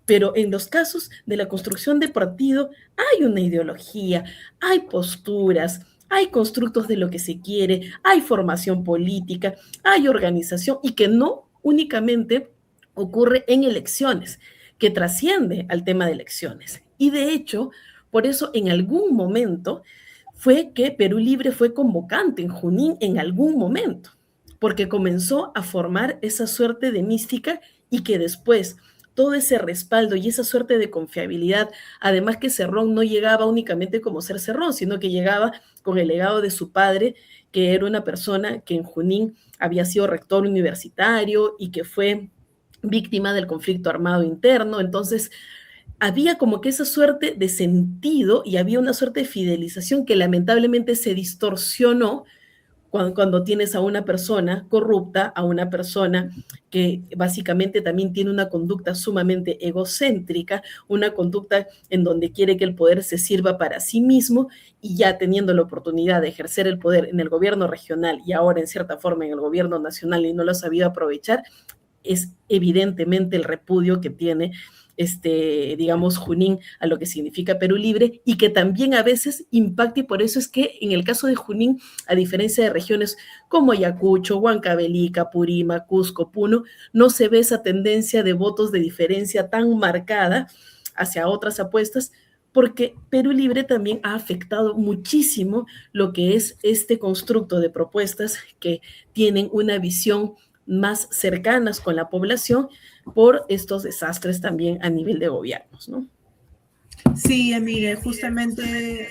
Pero en los casos de la construcción de partido hay una ideología, hay posturas, hay constructos de lo que se quiere, hay formación política, hay organización y que no únicamente ocurre en elecciones, que trasciende al tema de elecciones. Y de hecho, por eso en algún momento fue que Perú Libre fue convocante en Junín en algún momento, porque comenzó a formar esa suerte de mística y que después todo ese respaldo y esa suerte de confiabilidad, además que Cerrón no llegaba únicamente como ser Cerrón, sino que llegaba con el legado de su padre, que era una persona que en Junín había sido rector universitario y que fue víctima del conflicto armado interno. Entonces, había como que esa suerte de sentido y había una suerte de fidelización que lamentablemente se distorsionó cuando tienes a una persona corrupta, a una persona que básicamente también tiene una conducta sumamente egocéntrica, una conducta en donde quiere que el poder se sirva para sí mismo, y ya teniendo la oportunidad de ejercer el poder en el gobierno regional y ahora en cierta forma en el gobierno nacional y no lo ha sabido aprovechar, es evidentemente el repudio que tiene digamos, Junín a lo que significa Perú Libre, y que también a veces impacta, y por eso es que en el caso de Junín, a diferencia de regiones como Ayacucho, Huancavelica, Purímac, Cusco, Puno, no se ve esa tendencia de votos de diferencia tan marcada hacia otras apuestas, porque Perú Libre también ha afectado muchísimo lo que es este constructo de propuestas que tienen una visión más cercanas con la población por estos desastres también a nivel de gobiernos, ¿no? Sí, mire, justamente,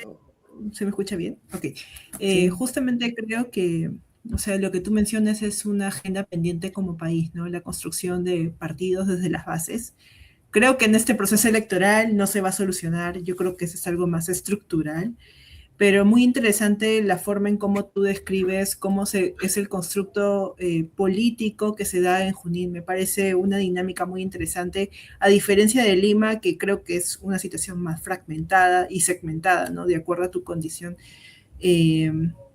¿se me escucha bien? Ok. Sí. Justamente creo que, o sea, lo que tú mencionas es una agenda pendiente como país, ¿no? La construcción de partidos desde las bases. Creo que en este proceso electoral no se va a solucionar, yo creo que eso es algo más estructural, pero muy interesante la forma en cómo tú describes es el constructo político que se da en Junín. Me parece una dinámica muy interesante, a diferencia de Lima, que creo que es una situación más fragmentada y segmentada, ¿no? De acuerdo a tu condición eh,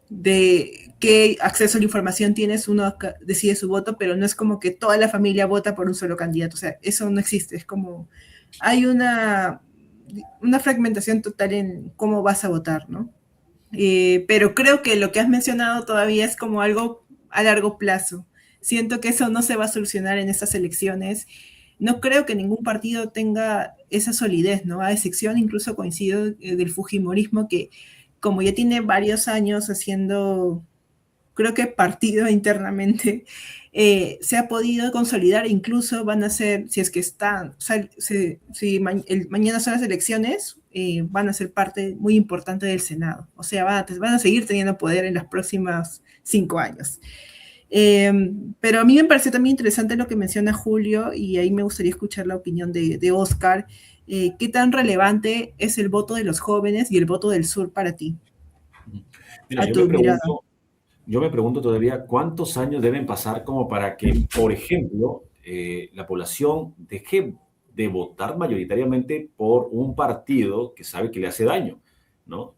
de qué acceso a la información tienes, uno decide su voto, pero no es como que toda la familia vota por un solo candidato. O sea, eso no existe. Es como, hay una fragmentación total en cómo vas a votar, ¿no? Pero creo que lo que has mencionado todavía es como algo a largo plazo. Siento que eso no se va a solucionar en estas elecciones. No creo que ningún partido tenga esa solidez, ¿no? A excepción, incluso coincido, del Fujimorismo, que como ya tiene varios años haciendo, creo que partido internamente, se ha podido consolidar, incluso van a ser, si es que están, o sea, mañana son las elecciones, van a ser parte muy importante del Senado, o sea, van a seguir teniendo poder en los próximos 5 años. Pero a mí me parece también interesante lo que menciona Julio, y ahí me gustaría escuchar la opinión de Oscar. ¿Qué tan relevante es el voto de los jóvenes y el voto del sur para ti? Mira, A tu mirada. yo me pregunto todavía cuántos años deben pasar como para que, por ejemplo, la población deje de votar mayoritariamente por un partido que sabe que le hace daño, ¿no?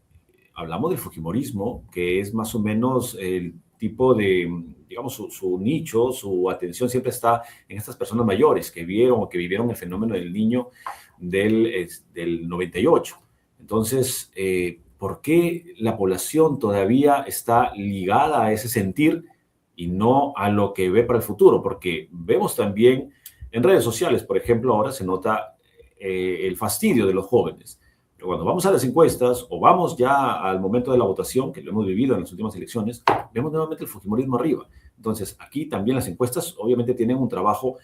Hablamos del Fujimorismo, que es más o menos el tipo de, digamos, su nicho, su atención siempre está en estas personas mayores que vieron o que vivieron el fenómeno del niño del 98. Entonces, ¿por qué la población todavía está ligada a ese sentir y no a lo que ve para el futuro? Porque vemos también en redes sociales, por ejemplo, ahora se nota el fastidio de los jóvenes. Pero cuando vamos a las encuestas o vamos ya al momento de la votación, que lo hemos vivido en las últimas elecciones, vemos nuevamente el fujimorismo arriba. Entonces, aquí también las encuestas obviamente tienen un trabajo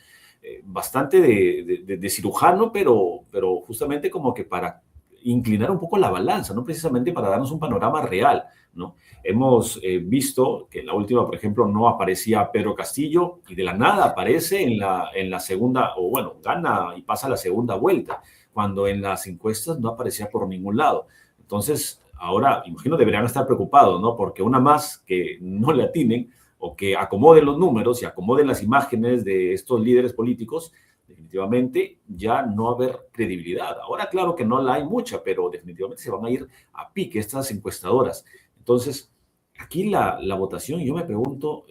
bastante de cirujano, pero justamente como que para inclinar un poco la balanza, no precisamente para darnos un panorama real, ¿no? Hemos visto que en la última, por ejemplo, no aparecía Pedro Castillo y de la nada aparece en la segunda, o bueno, gana y pasa la segunda vuelta, cuando en las encuestas no aparecía por ningún lado. Entonces, ahora, imagino, deberían estar preocupados, ¿no? Porque una más que no le atinen o que acomoden los números y acomoden las imágenes de estos líderes políticos, definitivamente ya no va a haber credibilidad. Ahora, claro que no la hay mucha, pero definitivamente se van a ir a pique estas encuestadoras. Entonces, aquí la votación, yo me pregunto,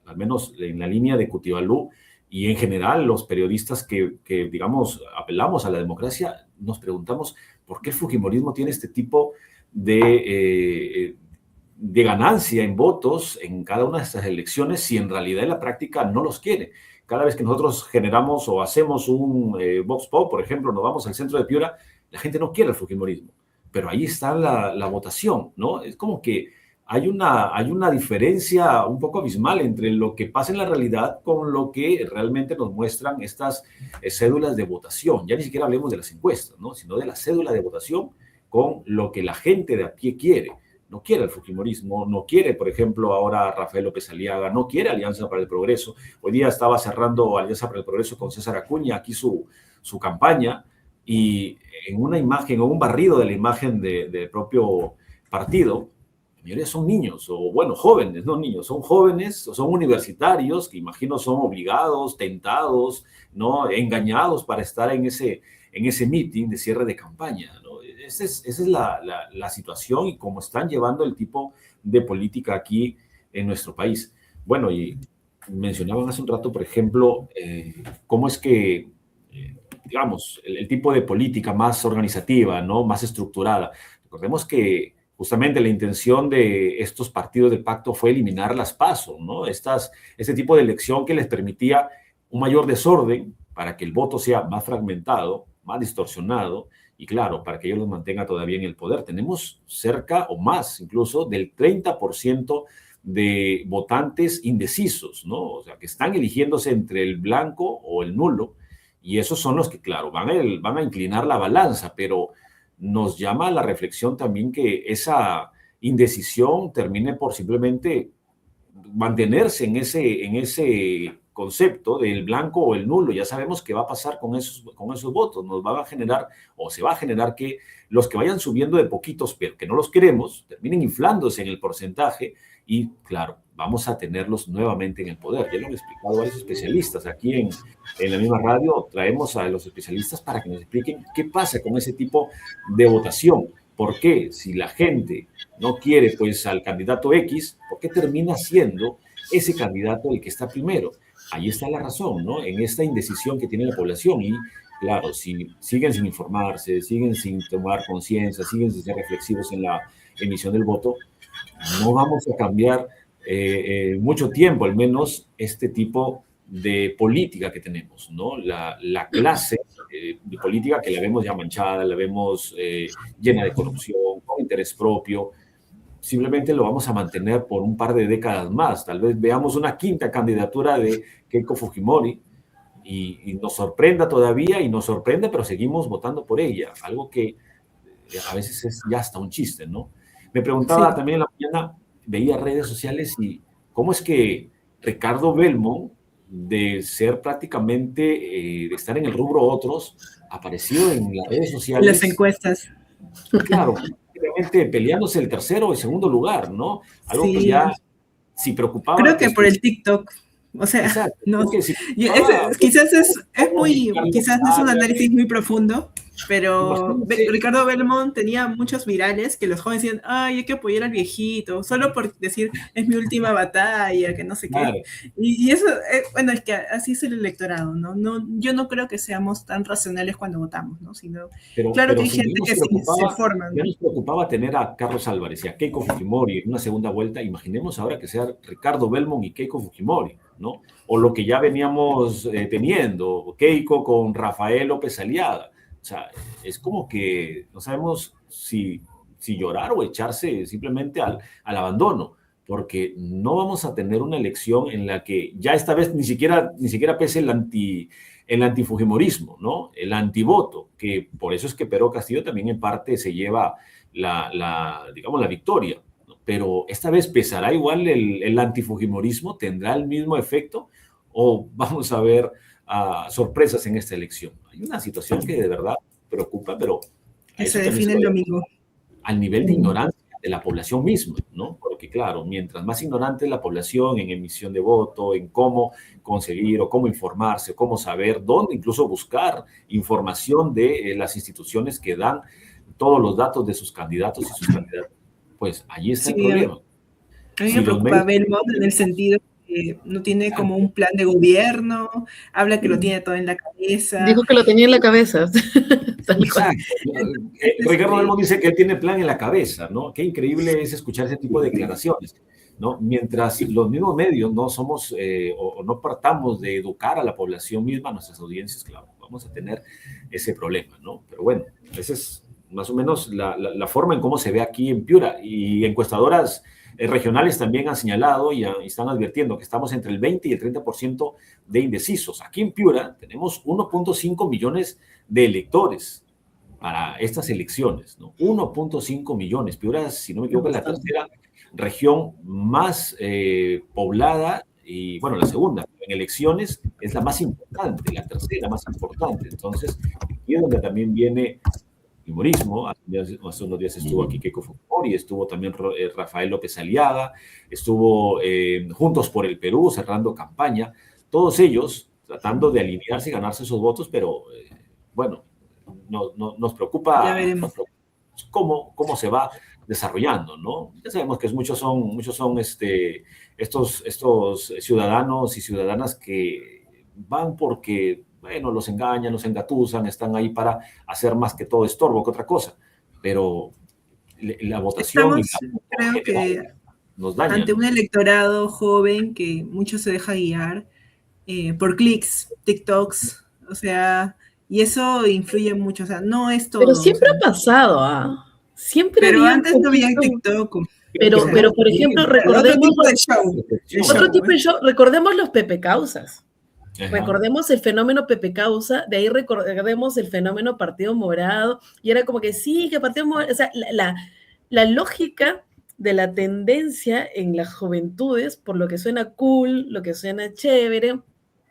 al menos en la línea de Cutivalú y en general los periodistas que, digamos, apelamos a la democracia, nos preguntamos por qué el fujimorismo tiene este tipo de ganancia en votos en cada una de estas elecciones si en realidad en la práctica no los quiere. Cada vez que nosotros generamos o hacemos un Vox Pop, por ejemplo, nos vamos al centro de Piura, la gente no quiere el fujimorismo, pero ahí está la votación, ¿no? Es como que hay una diferencia un poco abismal entre lo que pasa en la realidad con lo que realmente nos muestran estas cédulas de votación. Ya ni siquiera hablemos de las encuestas, ¿no? Sino de la cédula de votación con lo que la gente de a pie quiere. No quiere el fujimorismo, no quiere, por ejemplo, ahora Rafael López Aliaga, no quiere Alianza para el Progreso. Hoy día estaba cerrando Alianza para el Progreso con César Acuña, aquí su campaña, y en una imagen o un barrido de la imagen del propio partido, la mayoría son niños, o bueno, jóvenes, no niños, son jóvenes, son universitarios, que imagino son obligados, tentados, ¿no? Engañados para estar en ese meeting de cierre de campaña, ¿no? Esa es la situación y cómo están llevando el tipo de política aquí en nuestro país. Bueno, y mencionaban hace un rato, por ejemplo, cómo es que, digamos, el tipo de política más organizativa, ¿no? Más estructurada. Recordemos que justamente la intención de estos partidos del pacto fue eliminar las PASO, ¿no? Este tipo de elección que les permitía un mayor desorden para que el voto sea más fragmentado, más distorsionado, y claro, para que ellos los mantengan todavía en el poder. Tenemos cerca o más incluso del 30% de votantes indecisos, ¿no? O sea, que están eligiéndose entre el blanco o el nulo, y esos son los que, claro, van a inclinar la balanza, pero nos llama a la reflexión también que esa indecisión termine por simplemente mantenerse en ese concepto del blanco o el nulo. Ya sabemos qué va a pasar con esos votos. Nos va a generar, o se va a generar, que los que vayan subiendo de poquitos, pero que no los queremos, terminen inflándose en el porcentaje y, claro, vamos a tenerlos nuevamente en el poder. Ya lo han explicado varios especialistas. Aquí en la misma radio traemos a los especialistas para que nos expliquen qué pasa con ese tipo de votación. ¿Por qué? Si la gente no quiere pues al candidato X, ¿por qué termina siendo ese candidato el que está primero? Ahí está la razón, ¿no? En esta indecisión que tiene la población. Y claro, si siguen sin informarse, siguen sin tomar conciencia, siguen sin ser reflexivos en la emisión del voto, no vamos a cambiar mucho tiempo, al menos, este tipo de política que tenemos, ¿no? La clase de política que la vemos ya manchada, la vemos llena de corrupción, con interés propio, simplemente lo vamos a mantener por un par de décadas más. Tal vez veamos una quinta candidatura de Keiko Fujimori y nos sorprenda todavía, y nos sorprende, pero seguimos votando por ella, algo que a veces es ya hasta un chiste, ¿no? Me preguntaba también en la mañana, veía redes sociales, y cómo es que Ricardo Belmont, de ser prácticamente, de estar en el rubro otros, apareció en las redes sociales. Las encuestas. Claro, prácticamente peleándose el tercero y segundo lugar, ¿no? Algo que ya, si preocupaba... Creo que por el TikTok. O sea, exacto, no, si quizás quizás no es un análisis muy profundo, pero Ricardo Belmont tenía muchos virales que los jóvenes decían, ay, hay que apoyar al viejito, solo por decir, es mi última batalla, que no sé qué. Y eso, bueno, es que así es el electorado, ¿no? Yo no creo que seamos tan racionales cuando votamos, ¿no? Sino, claro que hay gente que se forma, ¿no? Ya nos preocupaba tener a Carlos Álvarez y a Keiko Fujimori en una segunda vuelta. Imaginemos ahora que sea Ricardo Belmont y Keiko Fujimori, ¿no? O lo que ya veníamos teniendo, Keiko con Rafael López Aliaga. O sea, es como que no sabemos si llorar o echarse simplemente al abandono, porque no vamos a tener una elección en la que ya esta vez ni siquiera pese el antifujimorismo, ¿no? El antivoto, que por eso es que Pedro Castillo también en parte se lleva digamos, la victoria. Pero esta vez pesará igual el antifujimorismo, tendrá el mismo efecto, o vamos a ver sorpresas en esta elección. Hay una situación que de verdad preocupa, pero que se define el domingo al nivel de ignorancia de la población misma, ¿no? Porque claro, mientras más ignorante es la población en emisión de voto, en cómo conseguir o cómo informarse, cómo saber, dónde incluso buscar información de las instituciones que dan todos los datos de sus candidatos y sus candidatos, pues allí está el problema. A mí me preocupa Belmont en el sentido que no tiene como un plan de gobierno, habla que lo tiene todo en la cabeza. Dijo que lo tenía en la cabeza. Exacto. Ricardo Belmont dice que él tiene plan en la cabeza, ¿no? Qué increíble es escuchar ese tipo de declaraciones, ¿no? Mientras los mismos medios no somos o no partamos de educar a la población misma, nuestras audiencias, claro, vamos a tener ese problema, ¿no? Pero bueno, esa es más o menos la forma en cómo se ve aquí en Piura, y encuestadoras regionales también han señalado y están advirtiendo que estamos entre el 20 y el 30% de indecisos. Aquí en Piura tenemos 1.5 millones de electores para estas elecciones, ¿no? 1.5 millones. Piura, si no me equivoco, es la tercera región más poblada, y bueno, la segunda en elecciones es la más importante, la tercera más importante. Entonces, aquí es donde también viene humorismo. Hace unos días estuvo aquí Keiko Fujimori, estuvo también Rafael López Aliaga, estuvo Juntos por el Perú cerrando campaña, todos ellos tratando de alinearse y ganarse esos votos, pero bueno, nos preocupa cómo se va desarrollando, ¿no? Ya sabemos que muchos son estos ciudadanos y ciudadanas que van porque, bueno, los engañan, los engatusan, están ahí para hacer más que todo estorbo que otra cosa, pero la votación creo que nos daña, ante un electorado joven que mucho se deja guiar por clics, TikToks, o sea, y eso influye mucho, o sea, no es todo. Pero siempre ha pasado, ¿ah? Siempre pero había antes no había TikTok. Pero, por ejemplo, recordemos otro tipo de show, recordemos los Pepe Causas. Ajá. Recordemos el fenómeno Pepe Causa, de ahí recordemos el fenómeno Partido Morado, y era como que sí, que Partido Morado, o sea, la lógica de la tendencia en las juventudes, por lo que suena cool, lo que suena chévere,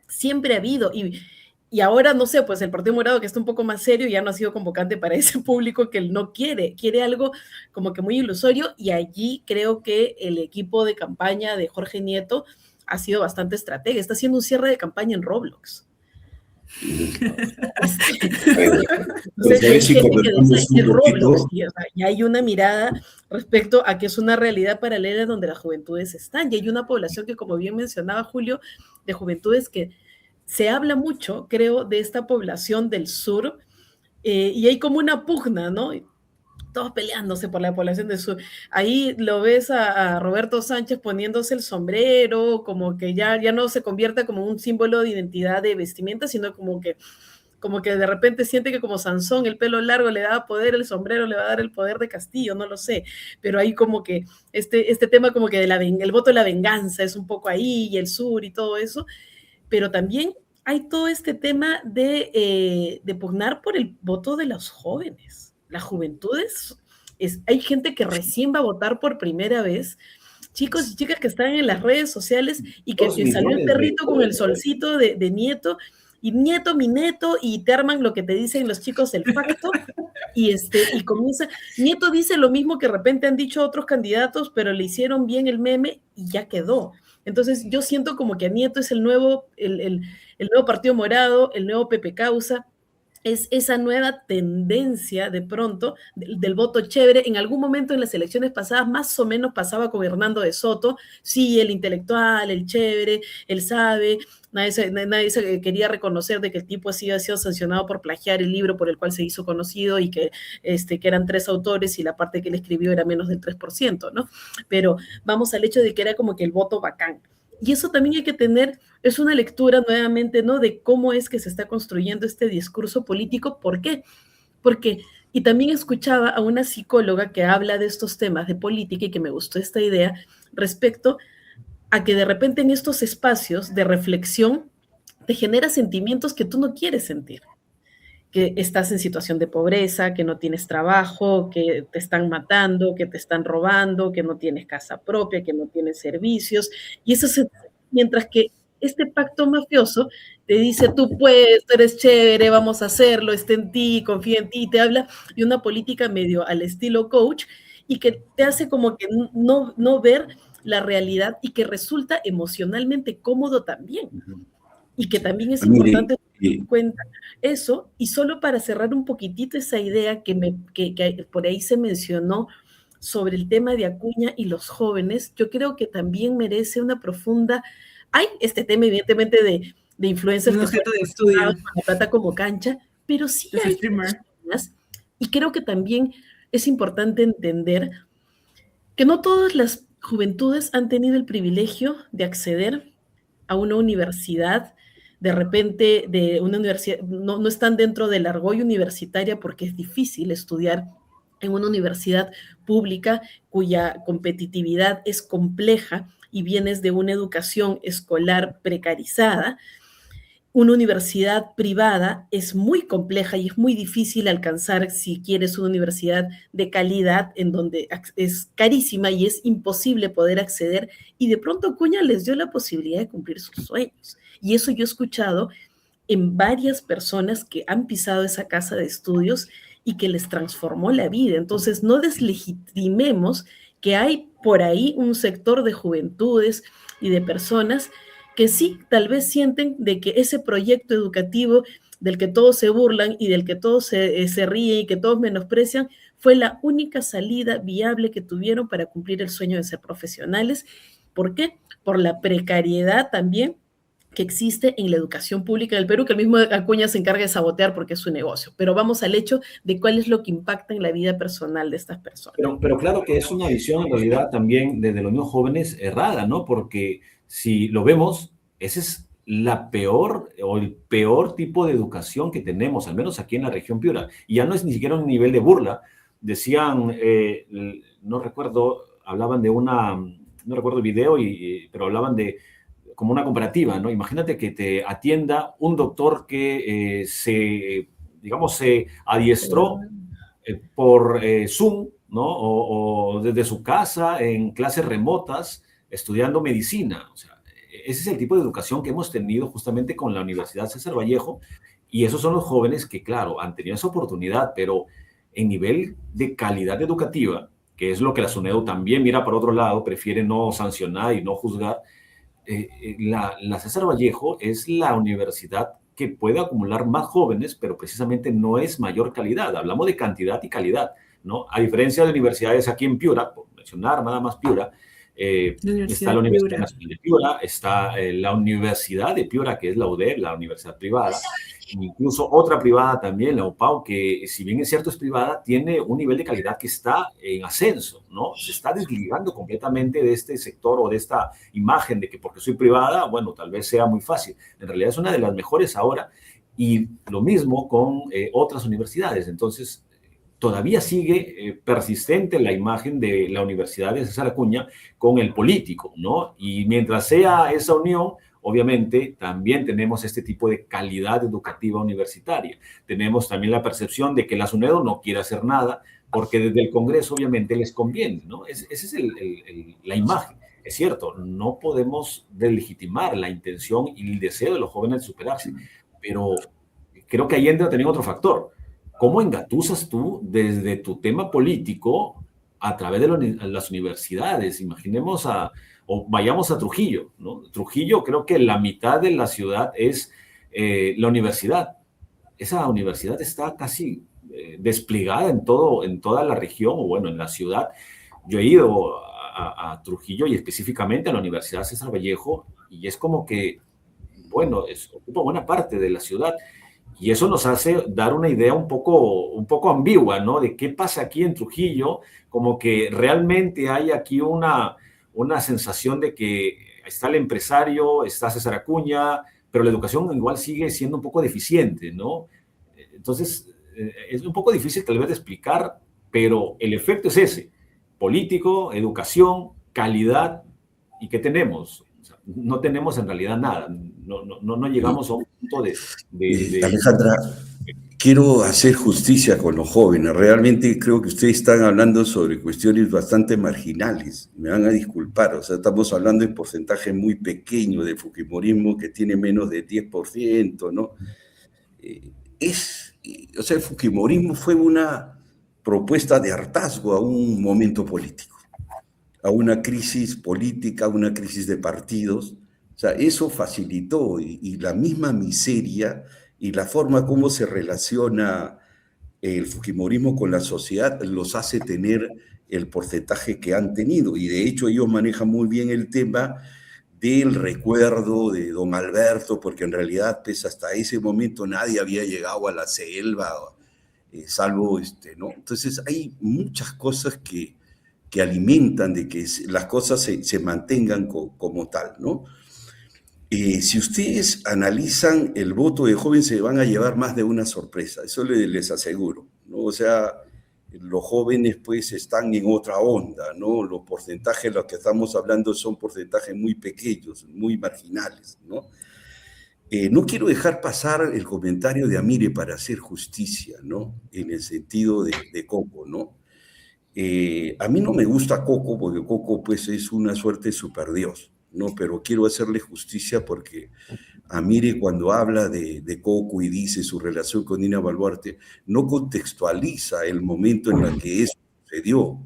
siempre ha habido, y ahora, no sé, pues el Partido Morado, que está un poco más serio, ya no ha sido convocante para ese público que él no quiere algo como que muy ilusorio, y allí creo que el equipo de campaña de Jorge Nieto ha sido bastante estratega, está haciendo un cierre de campaña en Roblox. Y hay una mirada respecto a que es una realidad paralela donde las juventudes están, y hay una población que, como bien mencionaba Julio, de juventudes que se habla mucho, creo, de esta población del sur, y hay como una pugna, ¿no? Todos peleándose por la población del sur. Ahí lo ves a Roberto Sánchez poniéndose el sombrero, como que ya no se convierta como un símbolo de identidad de vestimenta, sino como que de repente siente que como Sansón el pelo largo le da poder, el sombrero le va a dar el poder de Castillo, no lo sé, pero hay como que este tema como que el voto de la venganza es un poco ahí, y el sur y todo eso, pero también hay todo este tema de pugnar por el voto de los jóvenes. Las juventudes, hay gente que recién va a votar por primera vez, chicos y chicas que están en las redes sociales y que salió el perrito con el solcito de Nieto, y Nieto, mi neto, y te arman lo que te dicen los chicos el facto, y comienza, Nieto dice lo mismo que de repente han dicho otros candidatos, pero le hicieron bien el meme y ya quedó. Entonces yo siento como que a Nieto es el nuevo Partido Morado, el nuevo Pepe Causa, es esa nueva tendencia de pronto del voto chévere. En algún momento en las elecciones pasadas más o menos pasaba con Hernando de Soto, sí, el intelectual, el chévere, el sabe, nadie se quería reconocer de que el tipo había sido sancionado por plagiar el libro por el cual se hizo conocido, y que eran 3 autores y la parte que él escribió era menos del 3%, ¿no? Pero vamos al hecho de que era como que el voto bacán. Y eso también hay que tener, es una lectura nuevamente, ¿no?, de cómo es que se está construyendo este discurso político. ¿Por qué? Porque, y también escuchaba a una psicóloga que habla de estos temas de política, y que me gustó esta idea respecto a que de repente en estos espacios de reflexión te genera sentimientos que tú no quieres sentir. Que estás en situación de pobreza, que no tienes trabajo, que te están matando, que te están robando, que no tienes casa propia, que no tienes servicios, y eso mientras que este pacto mafioso te dice, tú puedes, tú eres chévere, vamos a hacerlo, está en ti, confía en ti, y te habla de una política medio al estilo coach, y que te hace como que no ver la realidad, y que resulta emocionalmente cómodo también. Y que también es importante tener en cuenta eso. Y solo para cerrar un poquitito esa idea que por ahí se mencionó sobre el tema de Acuña y los jóvenes, yo creo que también merece una profunda... Hay este tema evidentemente de influencers, un objeto de estudio, con la plata como cancha, pero sí hay personas, y creo que también es importante entender que no todas las juventudes han tenido el privilegio de acceder a una universidad, de repente de una universidad, no están dentro de la argolla universitaria, porque es difícil estudiar en una universidad pública cuya competitividad es compleja y vienes de una educación escolar precarizada. Una universidad privada es muy compleja y es muy difícil alcanzar si quieres una universidad de calidad, en donde es carísima y es imposible poder acceder, y de pronto Acuña les dio la posibilidad de cumplir sus sueños. Y eso yo he escuchado en varias personas que han pisado esa casa de estudios y que les transformó la vida. Entonces no deslegitimemos que hay por ahí un sector de juventudes y de personas que sí, tal vez sienten de que ese proyecto educativo del que todos se burlan y del que todos se ríen y que todos menosprecian, fue la única salida viable que tuvieron para cumplir el sueño de ser profesionales. ¿Por qué? Por la precariedad también que existe en la educación pública del Perú, que el mismo Acuña se encarga de sabotear porque es su negocio. Pero vamos al hecho de cuál es lo que impacta en la vida personal de estas personas. Pero claro que es una visión en realidad también desde los niños jóvenes errada, ¿no? Porque si lo vemos, ese es la peor o el peor tipo de educación que tenemos, al menos aquí en la región Piura. Y ya no es ni siquiera un nivel de burla. Decían, no recuerdo hablaban de una, no recuerdo el video, pero hablaban de como una comparativa, ¿no? Imagínate que te atienda un doctor que digamos, se adiestró por Zoom, ¿no? O desde su casa en clases remotas estudiando medicina. O sea, ese es el tipo de educación que hemos tenido justamente con la Universidad César Vallejo, y esos son los jóvenes que, claro, han tenido esa oportunidad, pero en nivel de calidad educativa, que es lo que la SUNEDU también mira por otro lado, prefiere no sancionar y no juzgar. La César Vallejo es la universidad que puede acumular más jóvenes, pero precisamente no es mayor calidad. Hablamos de cantidad y calidad, ¿no? A diferencia de universidades aquí en Piura, por mencionar nada más Piura, está la Universidad Nacional de Piura, está la Universidad de Piura, que es la UDEP, la universidad privada, incluso otra privada también, la UPAU, que si bien es cierto es privada, tiene un nivel de calidad que está en ascenso, ¿no? Se está desligando completamente de este sector o de esta imagen de que porque soy privada, bueno, tal vez sea muy fácil. En realidad es una de las mejores ahora, y lo mismo con otras universidades. Entonces, todavía sigue persistente la imagen de la Universidad de César Acuña con el político, ¿no? Y mientras sea esa unión, obviamente también tenemos este tipo de calidad educativa universitaria. Tenemos también la percepción de que la SUNEDU no quiere hacer nada porque desde el Congreso obviamente les conviene, ¿no? Esa es la imagen. Es cierto, no podemos deslegitimar la intención y el deseo de los jóvenes de superarse, pero creo que ahí entra también otro factor. ¿Cómo engatusas tú desde tu tema político a través de las universidades? Imaginemos o vayamos a Trujillo, ¿no? Trujillo, creo que la mitad de la ciudad es la universidad. Esa universidad está casi desplegada en toda la región, o bueno, en la ciudad. Yo he ido a Trujillo y específicamente a la Universidad César Vallejo, y es como que, bueno, ocupa buena parte de la ciudad. Y eso nos hace dar una idea un poco ambigua, ¿no? De qué pasa aquí en Trujillo, como que realmente hay aquí una sensación de que está el empresario, está César Acuña, pero la educación igual sigue siendo un poco deficiente, ¿no? Entonces, es un poco difícil tal vez de explicar, pero el efecto es ese: político, educación, calidad. ¿Y qué tenemos? No tenemos en realidad nada, no llegamos a un punto de... Alejandra, quiero hacer justicia con los jóvenes. Realmente creo que ustedes están hablando sobre cuestiones bastante marginales. Me van a disculpar, o sea, estamos hablando de porcentaje muy pequeño de fujimorismo que tiene menos de 10%, ¿no? O sea, el fujimorismo fue una propuesta de hartazgo a un momento político, a una crisis política, a una crisis de partidos. O sea, eso facilitó, y la misma miseria y la forma como se relaciona el fujimorismo con la sociedad los hace tener el porcentaje que han tenido. Y de hecho ellos manejan muy bien el tema del recuerdo de don Alberto, porque en realidad pues hasta ese momento nadie había llegado a la selva, salvo ¿no? Entonces hay muchas cosas que alimentan de que las cosas se mantengan como tal, ¿no? Si ustedes analizan el voto de jóvenes, se van a llevar más de una sorpresa, eso les aseguro, ¿no? O sea, los jóvenes pues están en otra onda, ¿no? Los porcentajes de los que estamos hablando son porcentajes muy pequeños, muy marginales, ¿no? No quiero dejar pasar el comentario de Amire para hacer justicia, ¿no? En el sentido de Coco, ¿no? A mí no me gusta Coco, porque Coco pues es una suerte de superdios, ¿no? Pero quiero hacerle justicia porque Amire, cuando habla de Coco y dice su relación con Dina Boluarte, no contextualiza el momento en el que eso sucedió.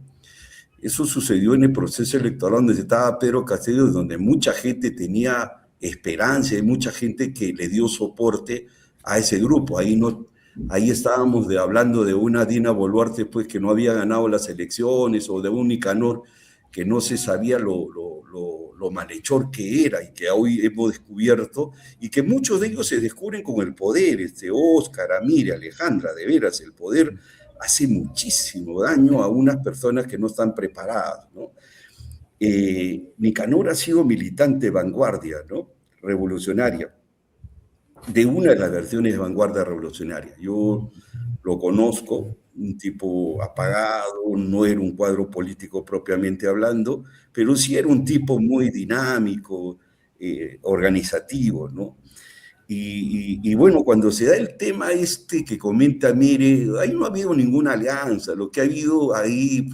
Eso sucedió en el proceso electoral donde estaba Pedro Castillo, donde mucha gente tenía esperanza, y mucha gente que le dio soporte a ese grupo. Ahí estábamos hablando de una Dina Boluarte pues, que no había ganado las elecciones, o de un Nicanor que no se sabía lo malhechor que era, y que hoy hemos descubierto, y que muchos de ellos se descubren con el poder. Óscar, Amire, Alejandra, de veras, el poder hace muchísimo daño a unas personas que no están preparadas, ¿no? Nicanor ha sido militante vanguardia, ¿no? Revolucionaria, de una de las versiones de vanguardia revolucionaria. Yo lo conozco, un tipo apagado, no era un cuadro político propiamente hablando, pero sí era un tipo muy dinámico, organizativo, ¿no? Y bueno, cuando se da el tema este que comenta, mire, ahí no ha habido ninguna alianza, lo que ha habido ahí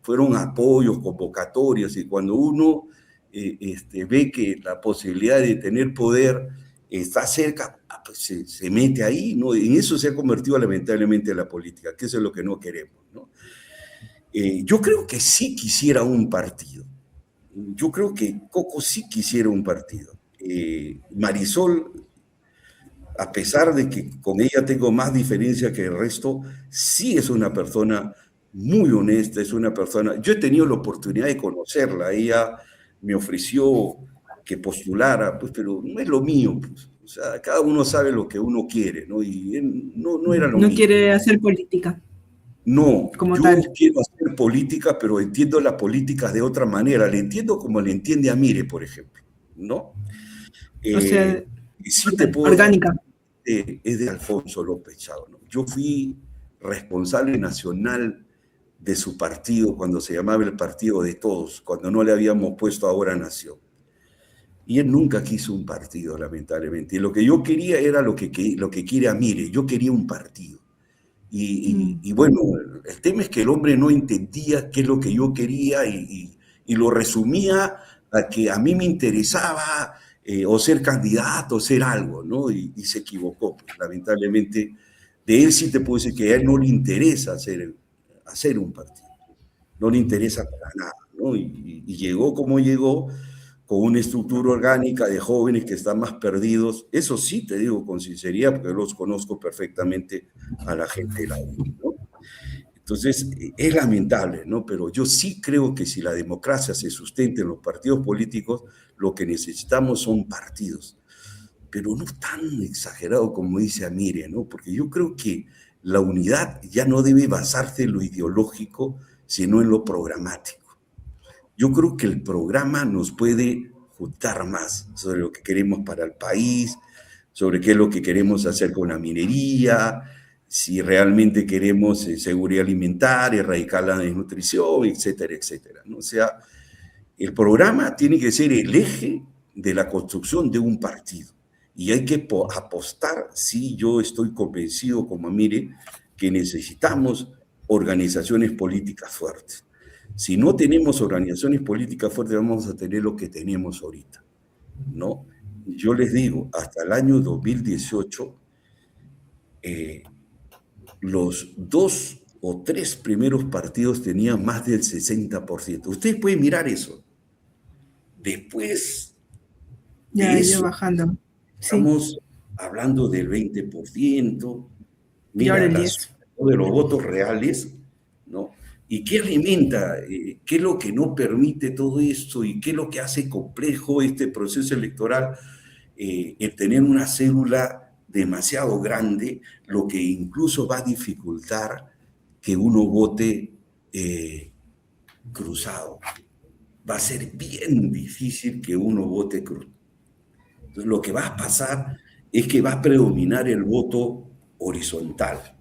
fueron apoyos, convocatorias, y cuando uno ve que la posibilidad de tener poder está cerca, pues se mete ahí, ¿no? En eso se ha convertido lamentablemente la política, que eso es lo que no queremos, ¿no? Yo creo que sí quisiera un partido. Yo creo que Coco sí quisiera un partido. Marisol, a pesar de que con ella tengo más diferencia que el resto, sí es una persona muy honesta, es una persona... Yo he tenido la oportunidad de conocerla, ella me ofreció que postulara, pues, pero no es lo mío, pues. O sea, cada uno sabe lo que uno quiere, ¿no? Y no era lo No mío. quiere hacer política. No, como yo tal. quiero hacer política, pero entiendo las políticas de otra manera. Le entiendo como le entiende a Mire, por ejemplo, ¿no? O sea, Y sí te puedo orgánica. decir, es de Alfonso López Chao, ¿no? Yo fui responsable nacional de su partido cuando se llamaba el Partido de Todos, cuando no le habíamos puesto Ahora Nación. Y él nunca quiso un partido, lamentablemente. Y lo que yo quería era lo que quiere Amire. Yo quería un partido. Y bueno, el tema es que el hombre no entendía qué es lo que yo quería y lo resumía a que a mí me interesaba o ser candidato, o ser algo, ¿no? Y se equivocó, pues, lamentablemente. De él sí te puedo decir que a él no le interesa hacer un partido, no le interesa para nada, ¿no? Y llegó como llegó, con una estructura orgánica de jóvenes que están más perdidos. Eso sí te digo con sinceridad, porque los conozco perfectamente a la gente de la U, ¿no? Entonces, es lamentable, ¿no? Pero yo sí creo que si la democracia se sustenta en los partidos políticos, lo que necesitamos son partidos. Pero no tan exagerado como dice Amire, ¿no? Porque yo creo que la unidad ya no debe basarse en lo ideológico, sino en lo programático. Yo creo que el programa nos puede juntar más sobre lo que queremos para el país, sobre qué es lo que queremos hacer con la minería, si realmente queremos seguridad alimentaria, erradicar la desnutrición, etcétera, etcétera, ¿no? O sea, el programa tiene que ser el eje de la construcción de un partido. Y hay que apostar, sí, yo estoy convencido, como Amire, que necesitamos organizaciones políticas fuertes. Si no tenemos organizaciones políticas fuertes, vamos a tener lo que tenemos ahorita, ¿no? Yo les digo, hasta el año 2018, los 2 o 3 primeros partidos tenían más del 60%. Ustedes pueden mirar eso. Después Ya, de ya eso, bajando. estamos hablando del 20%. Y ahora Mira, el la 10. suma de los votos reales, ¿no? ¿Y qué alimenta? ¿Qué es lo que no permite todo esto? ¿Y qué es lo que hace complejo este proceso electoral? El tener una célula demasiado grande, lo que incluso va a dificultar que uno vote cruzado. Va a ser bien difícil que uno vote cruzado. Entonces, lo que va a pasar es que va a predominar el voto horizontal.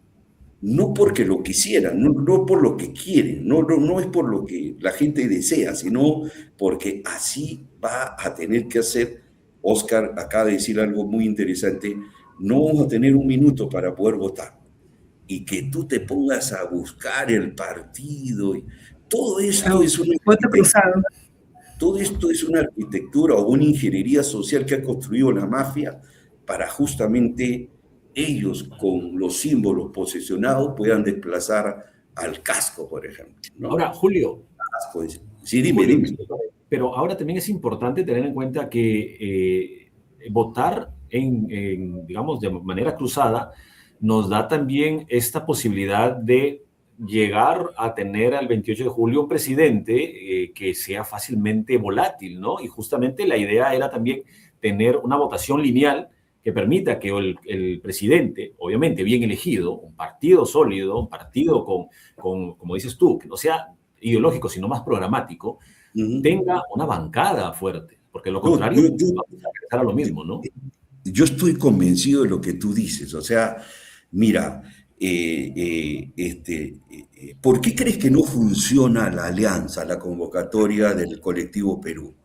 No porque lo quisieran, no por lo que quieren, no es por lo que la gente desea, sino porque así va a tener que hacer. Oscar acaba de decir algo muy interesante, no vamos a tener un minuto para poder votar. Y que tú te pongas a buscar el partido, todo esto es una Voto cruzado. todo esto es una arquitectura o una ingeniería social que ha construido la mafia para justamente ellos, con los símbolos posesionados, puedan desplazar al casco, por ejemplo, ¿no? Ahora, Julio. Sí, dime, Julio, dime. Pero ahora también es importante tener en cuenta que votar digamos, de manera cruzada nos da también esta posibilidad de llegar a tener al 28 de julio un presidente que sea fácilmente volátil, ¿no? Y justamente la idea era también tener una votación lineal que permita que el presidente, obviamente bien elegido, un partido sólido, un partido como dices tú, que no sea ideológico, sino más programático, tenga una bancada fuerte, porque lo contrario va a regresar a lo mismo, ¿no? Yo estoy convencido de lo que tú dices, o sea, mira, ¿Por qué crees que no funciona la alianza, la convocatoria del colectivo Perú?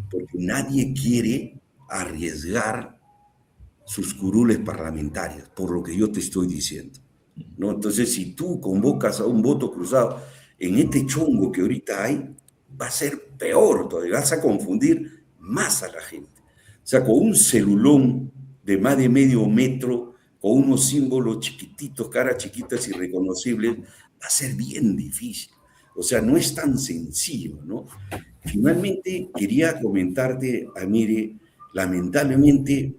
Porque nadie quiere arriesgar sus curules parlamentarias, por lo que yo te estoy diciendo, ¿no? Entonces, si tú convocas a un voto cruzado en este chongo que ahorita hay, va a ser peor todavía, vas a confundir más a la gente. O sea, con un celulón de más de medio metro, con unos símbolos chiquititos, caras chiquitas irreconocibles, va a ser bien difícil. O sea, no es tan sencillo, ¿no? Finalmente, quería comentarte, Amire, lamentablemente,